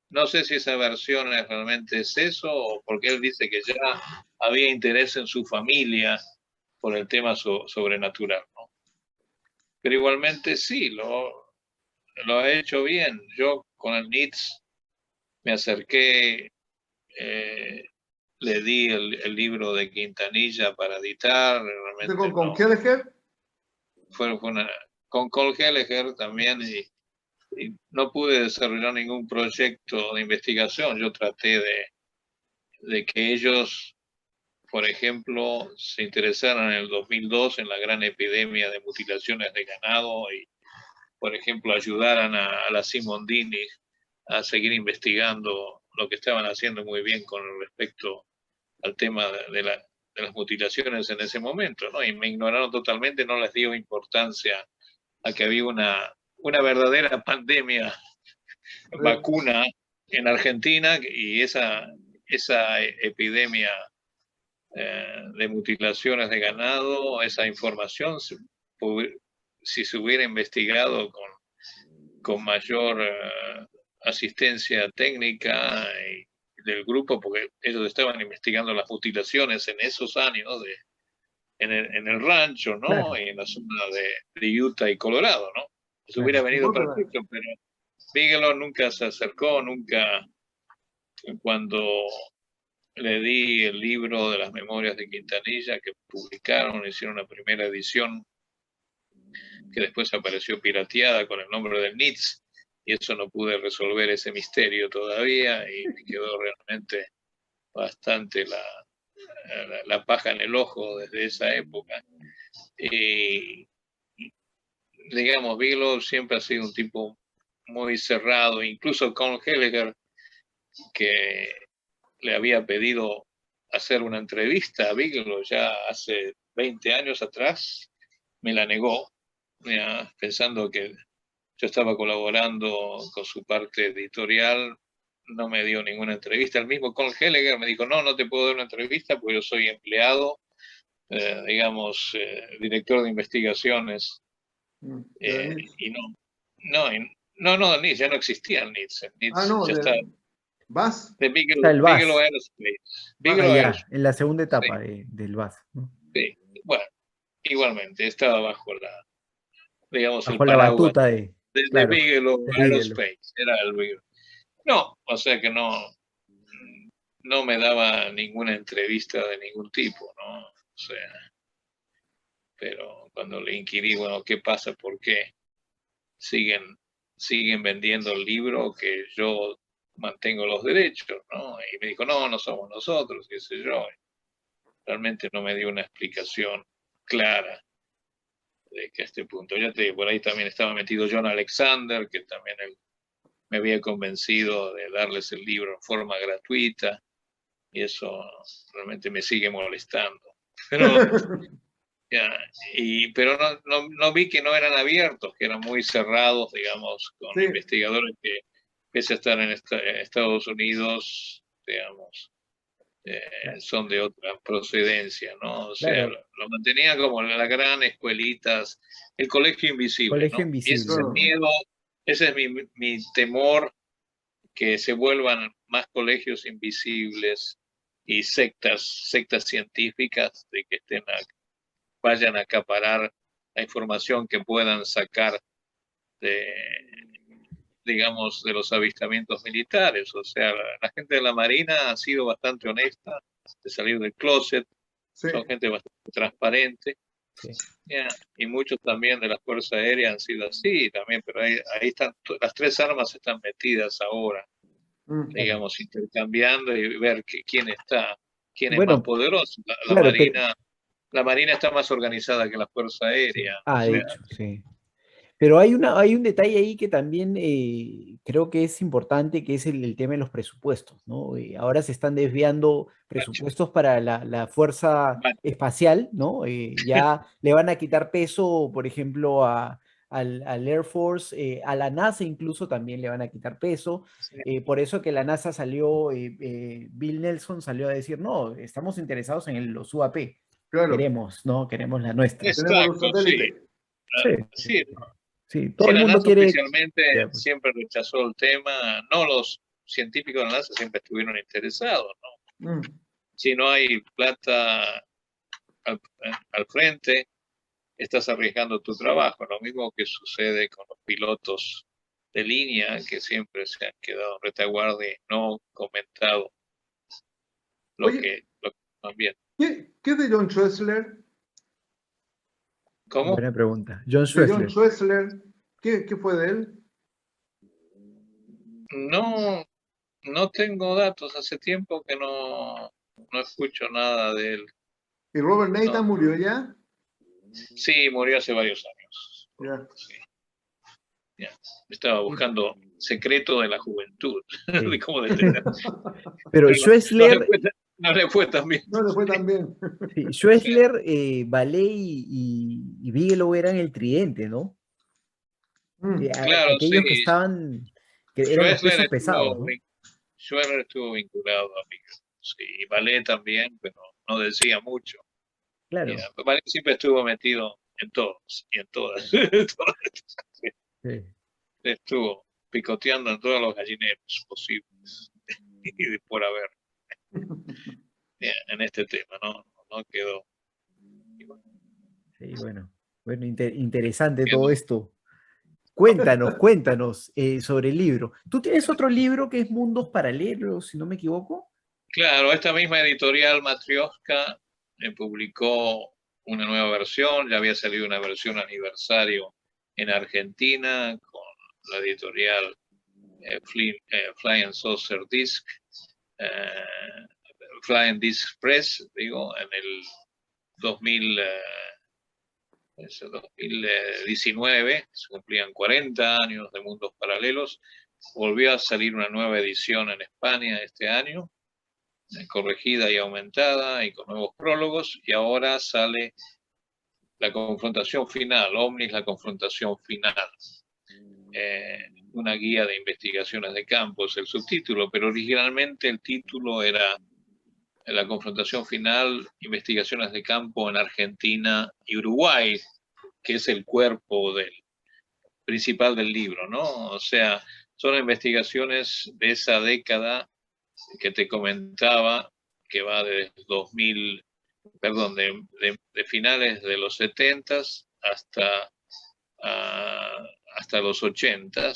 No sé si esa versión realmente es eso, o porque él dice que ya había interés en su familia por el tema sobrenatural, ¿no? Pero igualmente sí, lo ha hecho bien. Yo con el NITS me acerqué, le di el libro de Quintanilla para editar. Realmente ¿Con Kelleher? Con Cole Kelleher también, y no pude desarrollar ningún proyecto de investigación. Yo traté de que ellos, por ejemplo, se interesaran en el 2002 en la gran epidemia de mutilaciones de ganado y, por ejemplo, ayudaran a la Simondini a seguir investigando lo que estaban haciendo muy bien con respecto al tema de las mutilaciones en ese momento, ¿no? Y me ignoraron totalmente, no les dio importancia a que había una verdadera pandemia, vacuna en Argentina, y esa epidemia de mutilaciones de ganado, esa información, si se hubiera investigado con mayor asistencia técnica del grupo, porque ellos estaban investigando las mutilaciones en esos años en el rancho, ¿no? Claro. Y en la zona de Utah y Colorado, ¿no? Se hubiera venido perfecto, pero Bigelow nunca se acercó, nunca. Cuando le di el libro de las memorias de Quintanilla que publicaron, hicieron una primera edición que después apareció pirateada con el nombre del NITS, y eso no pude resolver ese misterio todavía, y me quedó realmente bastante la paja en el ojo desde esa época. Y digamos, Bigelow siempre ha sido un tipo muy cerrado, incluso con Kelleher, que le había pedido hacer una entrevista a Bigelow ya hace 20 años atrás, me la negó, ya, pensando que yo estaba colaborando con su parte editorial, no me dio ninguna entrevista. El mismo Con Kelleher me dijo, no te puedo dar una entrevista porque yo soy empleado, digamos, director de investigaciones, y no, NITS, ya no existía el NITS. El NITS ya está. ¿VAS? De Bigelow Aerospace. Bigelow Aerospace. En la segunda etapa del VAS, ¿no? Sí, bueno, igualmente, estaba bajo digamos, bajo el la paraguas batuta de Bigelow Aerospace. Era el Bigelow. No, o sea que no me daba ninguna entrevista de ningún tipo, ¿no? O sea, pero cuando le inquirí, bueno, ¿qué pasa? ¿Por qué siguen vendiendo el libro que yo mantengo los derechos, ¿no? Y me dijo, no, no somos nosotros, qué sé yo. Realmente no me dio una explicación clara de que a este punto. Ya te digo, por ahí también estaba metido John Alexander, que también me había convencido de darles el libro en forma gratuita, y eso realmente me sigue molestando. Pero, ya, pero no vi que no eran abiertos, que eran muy cerrados, digamos, con Sí. investigadores que, pese a estar en Estados Unidos, digamos, son de otra procedencia, ¿no? O sea, Claro, lo mantenía como la gran escuelitas, el colegio invisible, colegio ¿no? Y ese es invisible, el ¿no? miedo, ese es mi temor, que se vuelvan más colegios invisibles y sectas científicas de que vayan a acaparar la información que puedan sacar de, digamos, de los avistamientos militares. O sea, la gente de la Marina ha sido bastante honesta de salir del closet, Sí. son gente bastante transparente. Sí. Yeah. Y muchos también de la Fuerza Aérea han sido así también, pero ahí están, las tres armas están metidas ahora, digamos, intercambiando y ver quién es más Bueno, poderoso. claro, pero, La Marina está más organizada que la Fuerza sí. Aérea. O Ah, de sea, hecho, sí. Pero hay un detalle ahí que también creo que es importante, que es el tema de los presupuestos, ¿no? Ahora se están desviando presupuestos para la Fuerza Espacial, ¿no? Ya le van a quitar peso, por ejemplo, al Air Force, a la NASA incluso también le van a quitar peso. Por eso que la NASA salió, Bill Nelson salió a decir, no, estamos interesados en los UAP, Claro. queremos, ¿no? Queremos la nuestra. Tenemos los exacto, sí. satélites. Sí, Sí, sí, todo sí, el la mundo NASA quiere... oficialmente Ya, pues. siempre rechazó el tema. No, los científicos de la NASA siempre estuvieron interesados, ¿no? Si no hay plata al frente, estás arriesgando tu trabajo. Lo mismo que sucede con los pilotos de línea, que siempre se han quedado en retaguardia y no comentado lo Oye, que van bien. ¿qué de John Schwessler? ¿Cómo? Buena pregunta. John De John Schwessler. Schwessler, ¿qué fue de él? No, no tengo datos. Hace tiempo que no escucho nada de él. ¿Y Robert No. Nathan murió ya? Sí, murió hace varios años. Ya. Sí, ya. Estaba buscando secreto de la juventud, Sí. de cómo detener. Pero Pero Schwessler, no le fue tan bien. No le fue tan bien. sí, Schwessler, Ballet y Bigelow eran el tridente, ¿no? Claro, sí. Aquellos que estaban, que eran los Schwessler pesos pesados, ¿no? Estuvo vinculado a mí. Sí, y Ballet también, pero no decía mucho. Claro. Ballet siempre estuvo metido en todos y en todas. Sí. Estuvo picoteando en todos los gallineros posibles y por haber en este tema, no quedó. Sí, bueno. Bueno, interesante todo Quedó. esto. Cuéntanos sobre el libro. ¿Tú tienes otro libro que es Mundos Paralelos, si no me equivoco? Claro, esta misma editorial Matrioska publicó una nueva versión, ya había salido una versión aniversario en Argentina con la editorial Flying Saucer Disc, Flying Disc Press, digo, en el 2019, se cumplían 40 años de Mundos Paralelos, volvió a salir una nueva edición en España este año, corregida y aumentada y con nuevos prólogos, y ahora sale la confrontación final, Omnis, la confrontación final. Una guía de investigaciones de campo es el subtítulo, pero originalmente el título era la confrontación final, investigaciones de campo en Argentina y Uruguay, que es el cuerpo principal del libro, ¿no? O sea, son investigaciones de esa década que te comentaba, que va de 2000, perdón, de finales de los 70 hasta los 80,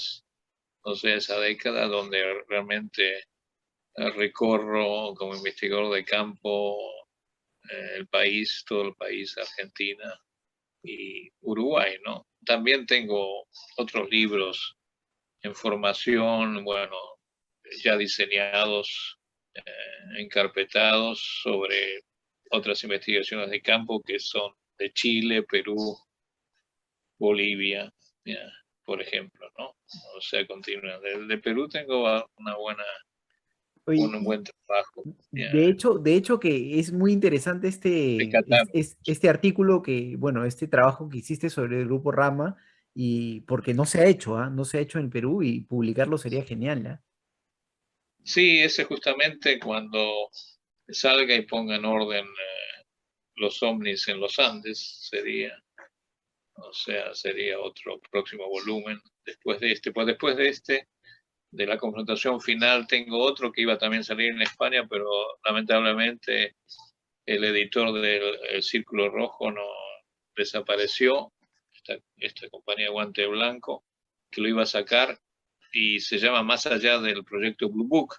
o sea, esa década donde realmente recorro como investigador de campo el país, todo el país, Argentina y Uruguay, ¿no? También tengo otros libros en formación, bueno, ya diseñados, encarpetados sobre otras investigaciones de campo que son de Chile, Perú, Bolivia, ya, por ejemplo, ¿no? O sea, continúa. De Perú tengo Oye, un buen trabajo. Ya, de hecho que es muy interesante de Qatar. este artículo que, bueno, este trabajo que hiciste sobre el grupo Rama, y porque no se ha hecho, ¿ah? No se ha hecho en Perú y publicarlo sería genial, ¿ah? Sí, ese justamente cuando salga y ponga en orden los ovnis en los Andes, sería, o sea, sería otro próximo volumen. Después de este, pues después de este, de la confrontación final, tengo otro que iba a también salir en España, pero lamentablemente el editor del El Círculo Rojo no desapareció, esta compañía de Guante Blanco, que lo iba a sacar, y se llama Más allá del proyecto Blue Book,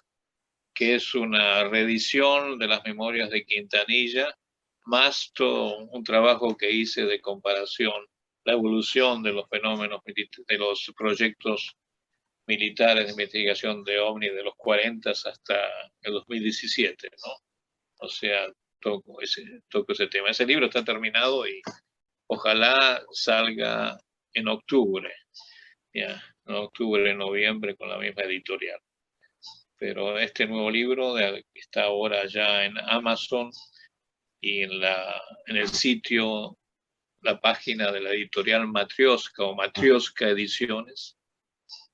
que es una reedición de las memorias de Quintanilla, más todo un trabajo que hice de comparación, la evolución de los fenómenos, de los proyectos militares de investigación de OVNI de los 40 hasta el 2017, ¿no? O sea, toco ese tema. Ese libro está terminado y ojalá salga en octubre, ya, en octubre, noviembre, con la misma editorial. Pero este nuevo libro está ahora ya en Amazon y en el sitio, la página de la editorial Matrioska o Matrioska Ediciones.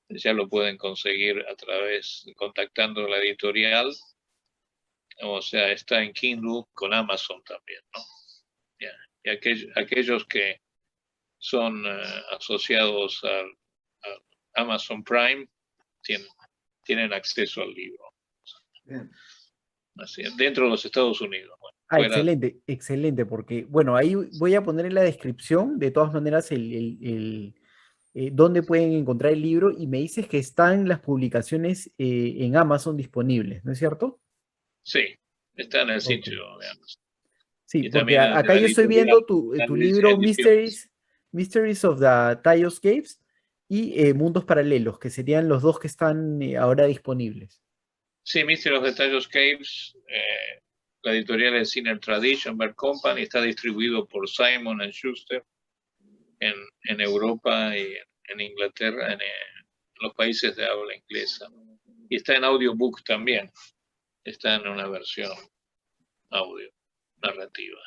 Ya lo pueden conseguir a través, contactando la editorial. O sea, está en Kindle con Amazon también, ¿no? Ya. Y aquellos que son asociados a Amazon Prime tienen acceso al libro. Bien. Así, dentro de los Estados Unidos. Bueno, Ah, excelente, excelente, porque, bueno, ahí voy a poner en la descripción, de todas maneras, dónde pueden encontrar el libro, y me dices que están las publicaciones en Amazon disponibles, ¿no es cierto? sí, está en el Ok. sitio de Amazon. Sí, Y porque también de acá la yo estoy editorial viendo tu libro Ediciones. Mysteries of the Talos Caves y Mundos Paralelos, que serían los dos que están ahora disponibles. Sí, Mystery of the Talos Caves, la editorial es Inner Tradition Bad Company, está distribuido por Simon Schuster en Europa y en Inglaterra, en los países de habla inglesa. Y está en audiobook también, está en una versión audio, narrativa.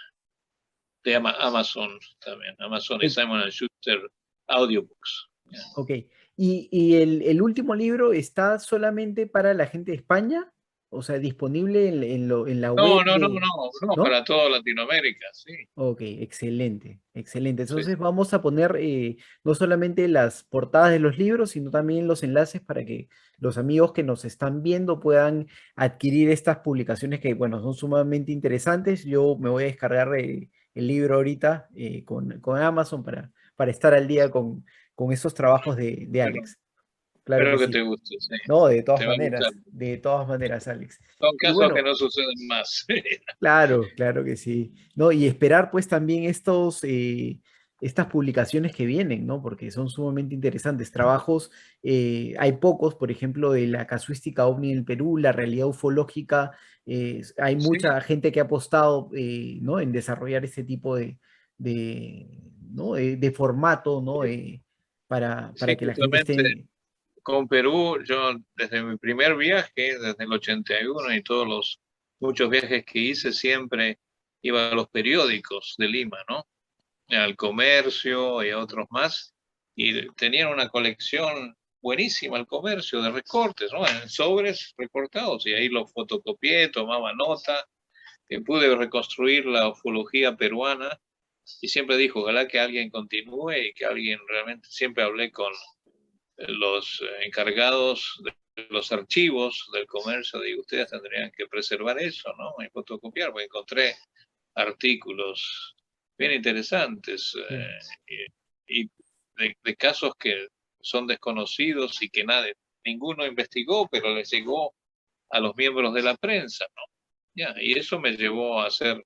De Amazon también, Amazon y Eh, Simon Schuster Audiobooks. ok. ¿Y el último libro está solamente para la gente de España? O sea, disponible en la No, web no, no, de... no, no, ¿No? para toda Latinoamérica, sí. Ok, excelente, excelente. Sí, Entonces vamos a poner no solamente las portadas de los libros, sino también los enlaces para que los amigos que nos están viendo puedan adquirir estas publicaciones que, bueno, son sumamente interesantes. Yo me voy a descargar el libro ahorita con Amazon para estar al día con esos trabajos de bueno, Alex. Claro que espero que sí. te guste, sí. No, Te va a gustar. de todas maneras, Alex. Son Y casos que bueno, no suceden más. claro, claro que sí. No, y esperar pues también estas publicaciones que vienen, ¿no? Porque son sumamente interesantes. Trabajos, hay pocos, por ejemplo, de la casuística ovni en el Perú, la realidad ufológica. Hay Sí, mucha gente que ha apostado, ¿no? En desarrollar este tipo ¿no? De formato, ¿no? Para sí, que la gente justamente esté... con Perú, yo desde mi primer viaje, desde el 81 y todos los muchos viajes que hice, siempre iba a los periódicos de Lima, ¿no? Al Comercio y a otros más, y tenían una colección buenísima al Comercio de recortes, ¿no? En sobres recortados, y ahí los fotocopié, tomaba nota, pude reconstruir la ufología peruana, y siempre dijo, ojalá que alguien continúe y que alguien realmente, siempre hablé con los encargados de los archivos del Comercio, digo, ustedes tendrían que preservar eso, ¿no? Y fotocopiar, porque encontré artículos bien interesantes y de casos que son desconocidos y que ninguno investigó, pero les llegó a los miembros de la prensa, ¿no? Ya, y eso me llevó a hacer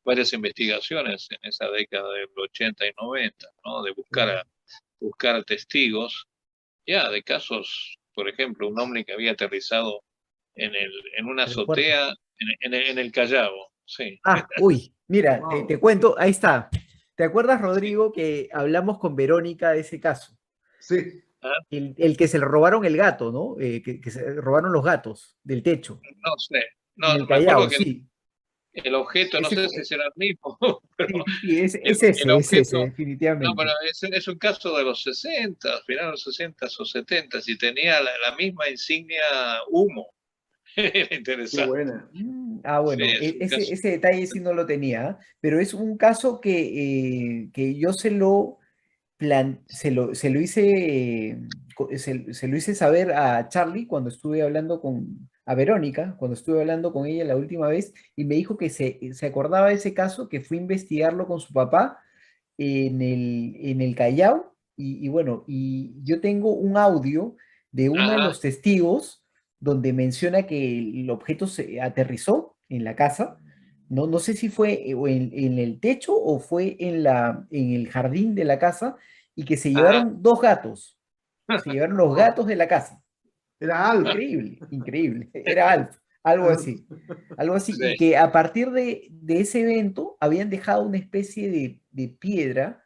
varias investigaciones en esa década del 80 y 90, ¿no? De buscar testigos, ya, de casos, por ejemplo, un hombre que había aterrizado en una Aeropuerto. azotea en el Callao, sí. Ah, uy, mira, te Wow. cuento, ahí está. ¿Te acuerdas, Rodrigo, que hablamos con Verónica de ese caso? Sí, Ah, El que se le robaron el gato, ¿no? Que se robaron los gatos del techo, no sé, en no, el me acuerdo Callao, que sí. el objeto, no Ese sé si fue, será el mismo, pero sí, sí, sí, el es ese, objeto, no, pero definitivamente. es un caso de los 60, final de los 60 o 70, y tenía la misma insignia humo. Era qué interesante. buena. Sí, Bueno, es un caso. ese detalle sí no lo tenía, ¿ah? Pero es un caso que yo se lo hice, se lo hice saber a Charlie cuando estuve hablando a Verónica, cuando estuve hablando con ella la última vez, y me dijo que se acordaba de ese caso, que fue a investigarlo con su papá en el Callao, y bueno, y yo tengo un audio de uno de Ajá. los testigos donde menciona que el objeto se aterrizó en la casa. No sé si fue o en el techo o fue en el jardín de la casa, y que se Ajá. llevaron dos gatos. Se llevaron los Oh, gatos de la casa. era Alf. Increíble, increíble. Era Alf, algo Alf. así. Algo así. Sí. Y que a partir de ese evento habían dejado una especie de piedra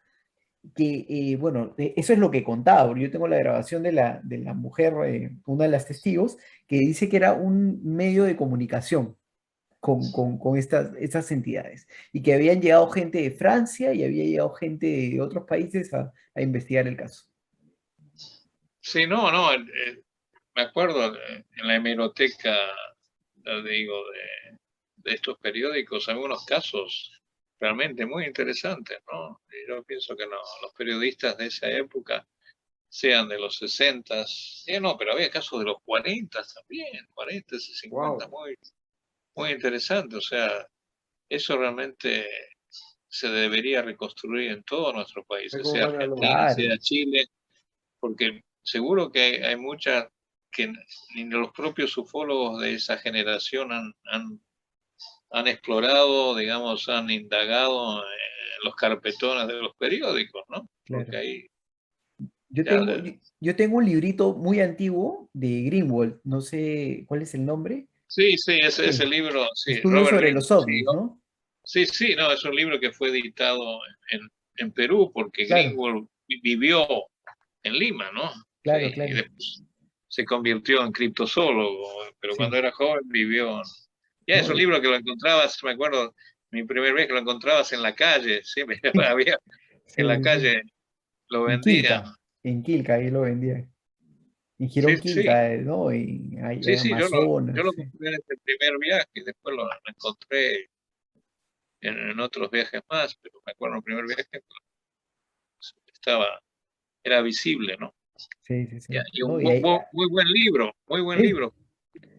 que, bueno, eso es lo que contaba, porque yo tengo la grabación de la mujer, una de las testigos, que dice que era un medio de comunicación con estas entidades, y que habían llegado gente de Francia y había llegado gente de otros países a investigar el caso. Sí, no, no, me acuerdo en la hemeroteca, ya digo, de estos periódicos, algunos casos realmente muy interesantes, ¿no? Y yo pienso que no, los periodistas de esa época, sean de los 60, no, pero había casos de los 40 también, 40, 50, Wow. muy, muy interesante. O sea, eso realmente se debería reconstruir en todos nuestros Es países, como sea para los. Argentina, Claro, sea Chile, porque seguro que hay muchas que ni los propios ufólogos de esa generación han explorado, digamos, han indagado en los carpetones de los periódicos, ¿no? Porque claro. ahí Yo ya, tengo, yo, yo tengo un librito muy antiguo de Greenwald, no sé cuál es el nombre. sí, sí, ese Sí, libro, sí, Estudios Robert sobre Green, los sí, ovnis, ¿no? sí, sí, no, es un libro que fue editado en, en Perú porque Claro, Greenwald vivió en Lima, ¿no? Sí, claro, y claro. después se convirtió en criptozoólogo, pero cuando Sí, era joven vivió. Ya es ¿no? un libro que lo encontrabas, me acuerdo, mi primer vez que lo encontrabas en la calle, siempre había en Sí, la sí, sí. calle, lo vendían. En Quilca, ahí lo vendía. En Sí, Girón sí, Quilca, ¿no? Y hay sí, sí, yo Amazonas, lo sí. compré en este primer viaje y después lo encontré en otros viajes más, pero me acuerdo en el primer viaje estaba, era visible, ¿no? Sí, sí, Ya, sí. y un ¿No? Y ahí, muy buen libro, muy buen sí. libro.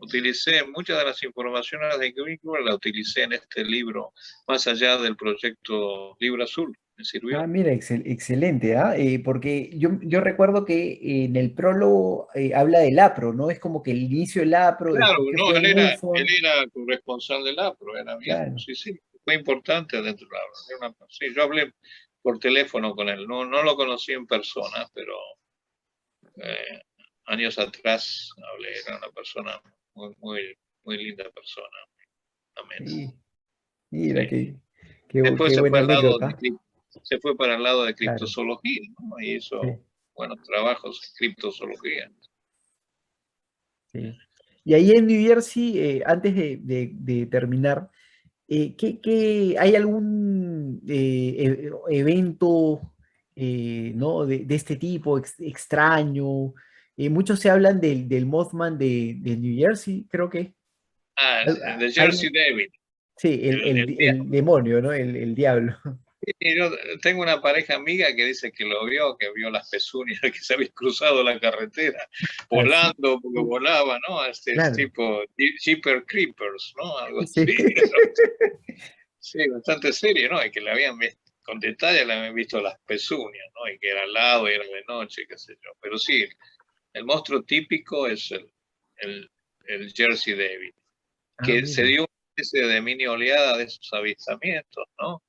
Utilicé muchas de las informaciones de Greenwald, la utilicé en este libro, más allá del proyecto Libro Azul, me Ah, sirvió. mira, excelente, ¿ah? Porque yo recuerdo que en el prólogo habla del APRO, ¿no? Es como que el inicio del APRO, Claro, después que no, fue en él MUFON, era corresponsal del APRO, era viejo, claro. sí, sí, fue importante dentro de la sí, yo hablé por teléfono con él, no, no lo conocí en persona, pero eh, años atrás hablé, era una persona muy, muy, muy linda persona, amena. Sí, Sí. mira, Después qué se fue buena al lado anécdota. se fue para el lado de Claro, criptozoología, ¿no? Y hizo sí, buenos trabajos en criptozoología. sí. Y ahí en New Jersey, antes de terminar, hay algún evento, ¿no? De este tipo extraño? Muchos se hablan del Mothman de New Jersey, creo que. Ah, de Jersey Hay, David, sí, el el demonio, ¿no? El diablo. y yo tengo una pareja amiga que dice que lo vio, que vio las pezuñas, que se había cruzado la carretera Así, volando, porque volaba, ¿no? Este es claro. tipo Jeepers Creepers, ¿no? Algo Sí. así. Sí, bastante serio, ¿no? Y que le habían visto, con detalle le habían visto las pezuñas, ¿no? Y que era al lado y era de noche, qué sé yo. Pero sí, el monstruo típico es el, el Jersey Devil, Ah, que se mira. dio ese de mini oleada de esos avistamientos, ¿no?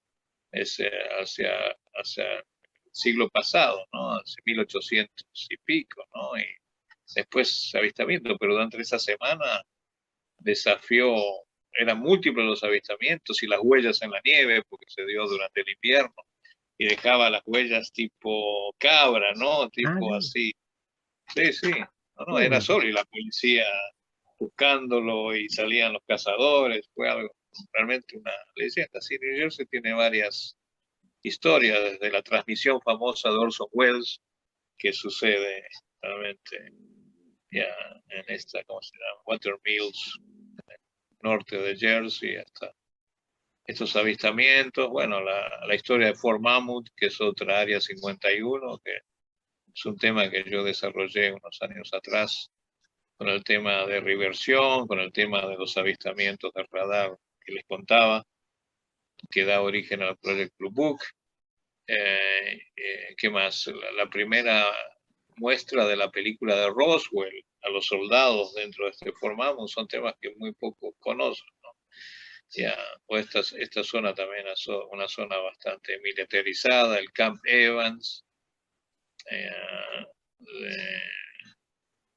Ese, hacia el siglo pasado, ¿no? Hace 1800 y pico, ¿no? Y después avistamiento, pero durante esa semana desafió, eran múltiples los avistamientos y las huellas en la nieve, porque se dio durante el invierno, y dejaba las huellas tipo cabra, ¿no? Tipo mira. así. Sí, sí. No, era solo, y la policía buscándolo y salían los cazadores, fue algo realmente una leyenda. Sí, New Jersey tiene varias historias, desde la transmisión famosa de Orson Welles, que sucede realmente ya en esta, ¿cómo se llama? Watermills, norte de Jersey, hasta estos avistamientos. Bueno, la historia de Fort Mammoth, que es otra área 51, que es un tema que yo desarrollé unos años atrás, con el tema de reversión, con el tema de los avistamientos de radar que les contaba, que da origen al Project Blue Book. ¿Qué más? La primera muestra de la película de Roswell a los soldados dentro de este formamos son temas que muy pocos conocen, ¿no? Ya, o esta zona también es una zona bastante militarizada, el Camp Evans,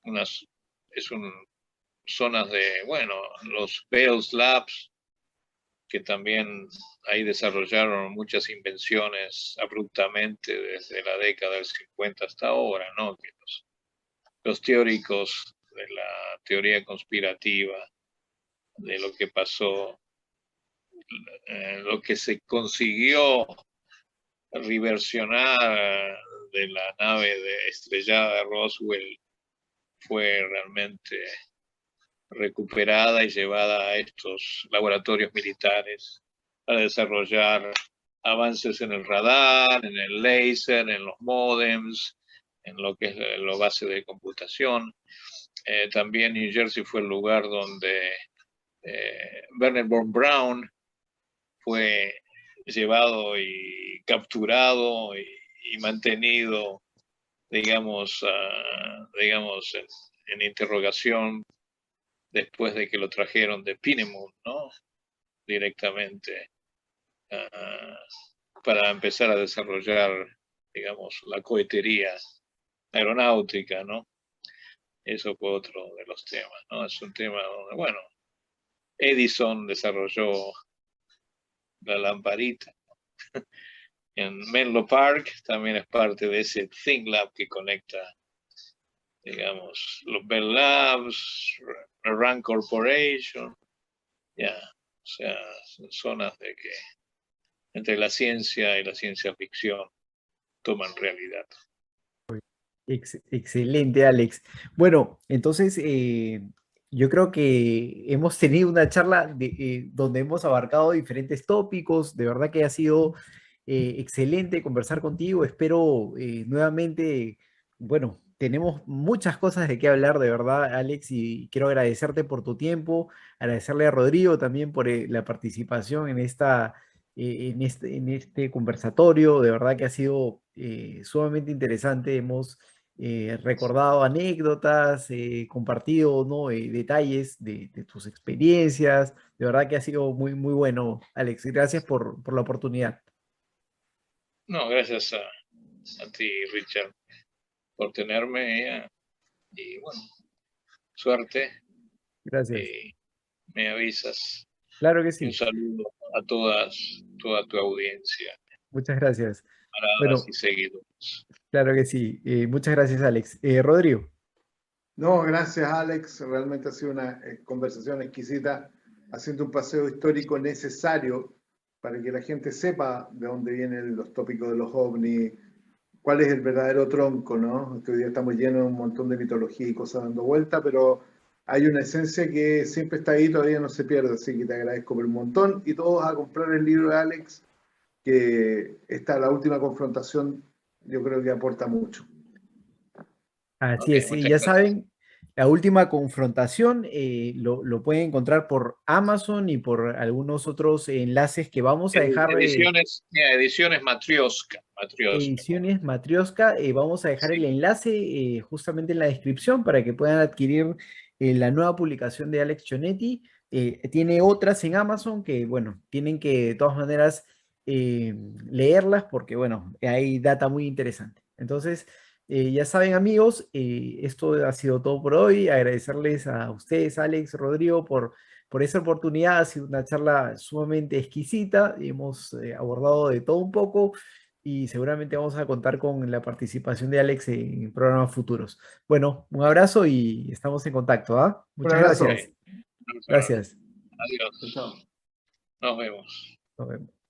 unas, es un, zonas de, bueno, los Bell's Labs, que también ahí desarrollaron muchas invenciones abruptamente desde la década del 50 hasta ahora, ¿no? Que los teóricos de la teoría conspirativa, de lo que pasó, lo que se consiguió reversionar de la nave estrellada de Roswell fue realmente recuperada y llevada a estos laboratorios militares para desarrollar avances en el radar, en el láser, en los módems, en lo que es la base de computación. También New Jersey fue el lugar donde Wernher von Braun fue llevado y capturado y mantenido, digamos, en interrogación después de que lo trajeron de Pinemouth, ¿no? Directamente para empezar a desarrollar, digamos, la cohetería aeronáutica, ¿no? Eso fue otro de los temas, ¿no? Es un tema donde, bueno, Edison desarrolló la lamparita. En Menlo Park también es parte de ese ThinkLab que conecta, digamos, los Bell Labs, la Rand Corporation, ya, o sea, son zonas de que entre la ciencia y la ciencia ficción toman realidad. Excelente, Alex. Bueno, entonces yo creo que hemos tenido una charla donde hemos abarcado diferentes tópicos. De verdad que ha sido excelente conversar contigo. Espero nuevamente, bueno, tenemos muchas cosas de qué hablar, de verdad, Alex, y quiero agradecerte por tu tiempo, agradecerle a Rodrigo también por la participación en en este conversatorio. De verdad que ha sido sumamente interesante. Hemos recordado anécdotas, compartido, ¿no? Detalles de tus experiencias. De verdad que ha sido muy, muy bueno, Alex. Gracias por la oportunidad. No, gracias a ti, Richard, por tenerme y bueno, suerte. Gracias. Me avisas. Claro que Y un sí. saludo a toda tu audiencia, Muchas gracias. paradas Bueno, y seguidores. claro que sí. Muchas gracias, Alex. Rodrigo. No, gracias Alex, realmente ha sido una conversación exquisita, haciendo un paseo histórico necesario para que la gente sepa de dónde vienen los tópicos de los ovnis, cuál es el verdadero tronco, ¿no? Que hoy día estamos llenos de un montón de mitología y cosas dando vuelta, pero hay una esencia que siempre está ahí, todavía no se pierde, así que te agradezco por un montón y todos a comprar el libro de Alex, que esta, la última confrontación, yo creo que aporta mucho. Así Ok, es, sí, muchas ya gracias. saben, la última confrontación lo pueden encontrar por Amazon y por algunos otros enlaces que vamos a dejar. Ediciones Matrioska. Ediciones Matrioska. Vamos a dejar Sí. el enlace justamente en la descripción para que puedan adquirir la nueva publicación de Alex Chonetti. Tiene otras en Amazon que, bueno, tienen que de todas maneras leerlas porque, bueno, hay data muy interesante. Entonces, Ya saben, amigos, esto ha sido todo por hoy. Agradecerles a ustedes, Alex, Rodrigo, por esa oportunidad. Ha sido una charla sumamente exquisita. Hemos abordado de todo un poco y seguramente vamos a contar con la participación de Alex en programas futuros. Bueno, un abrazo y estamos en contacto, ¿ah? Un Muchas abrazo. gracias. Gracias. Chao, Adiós. chao. Nos vemos. Nos vemos.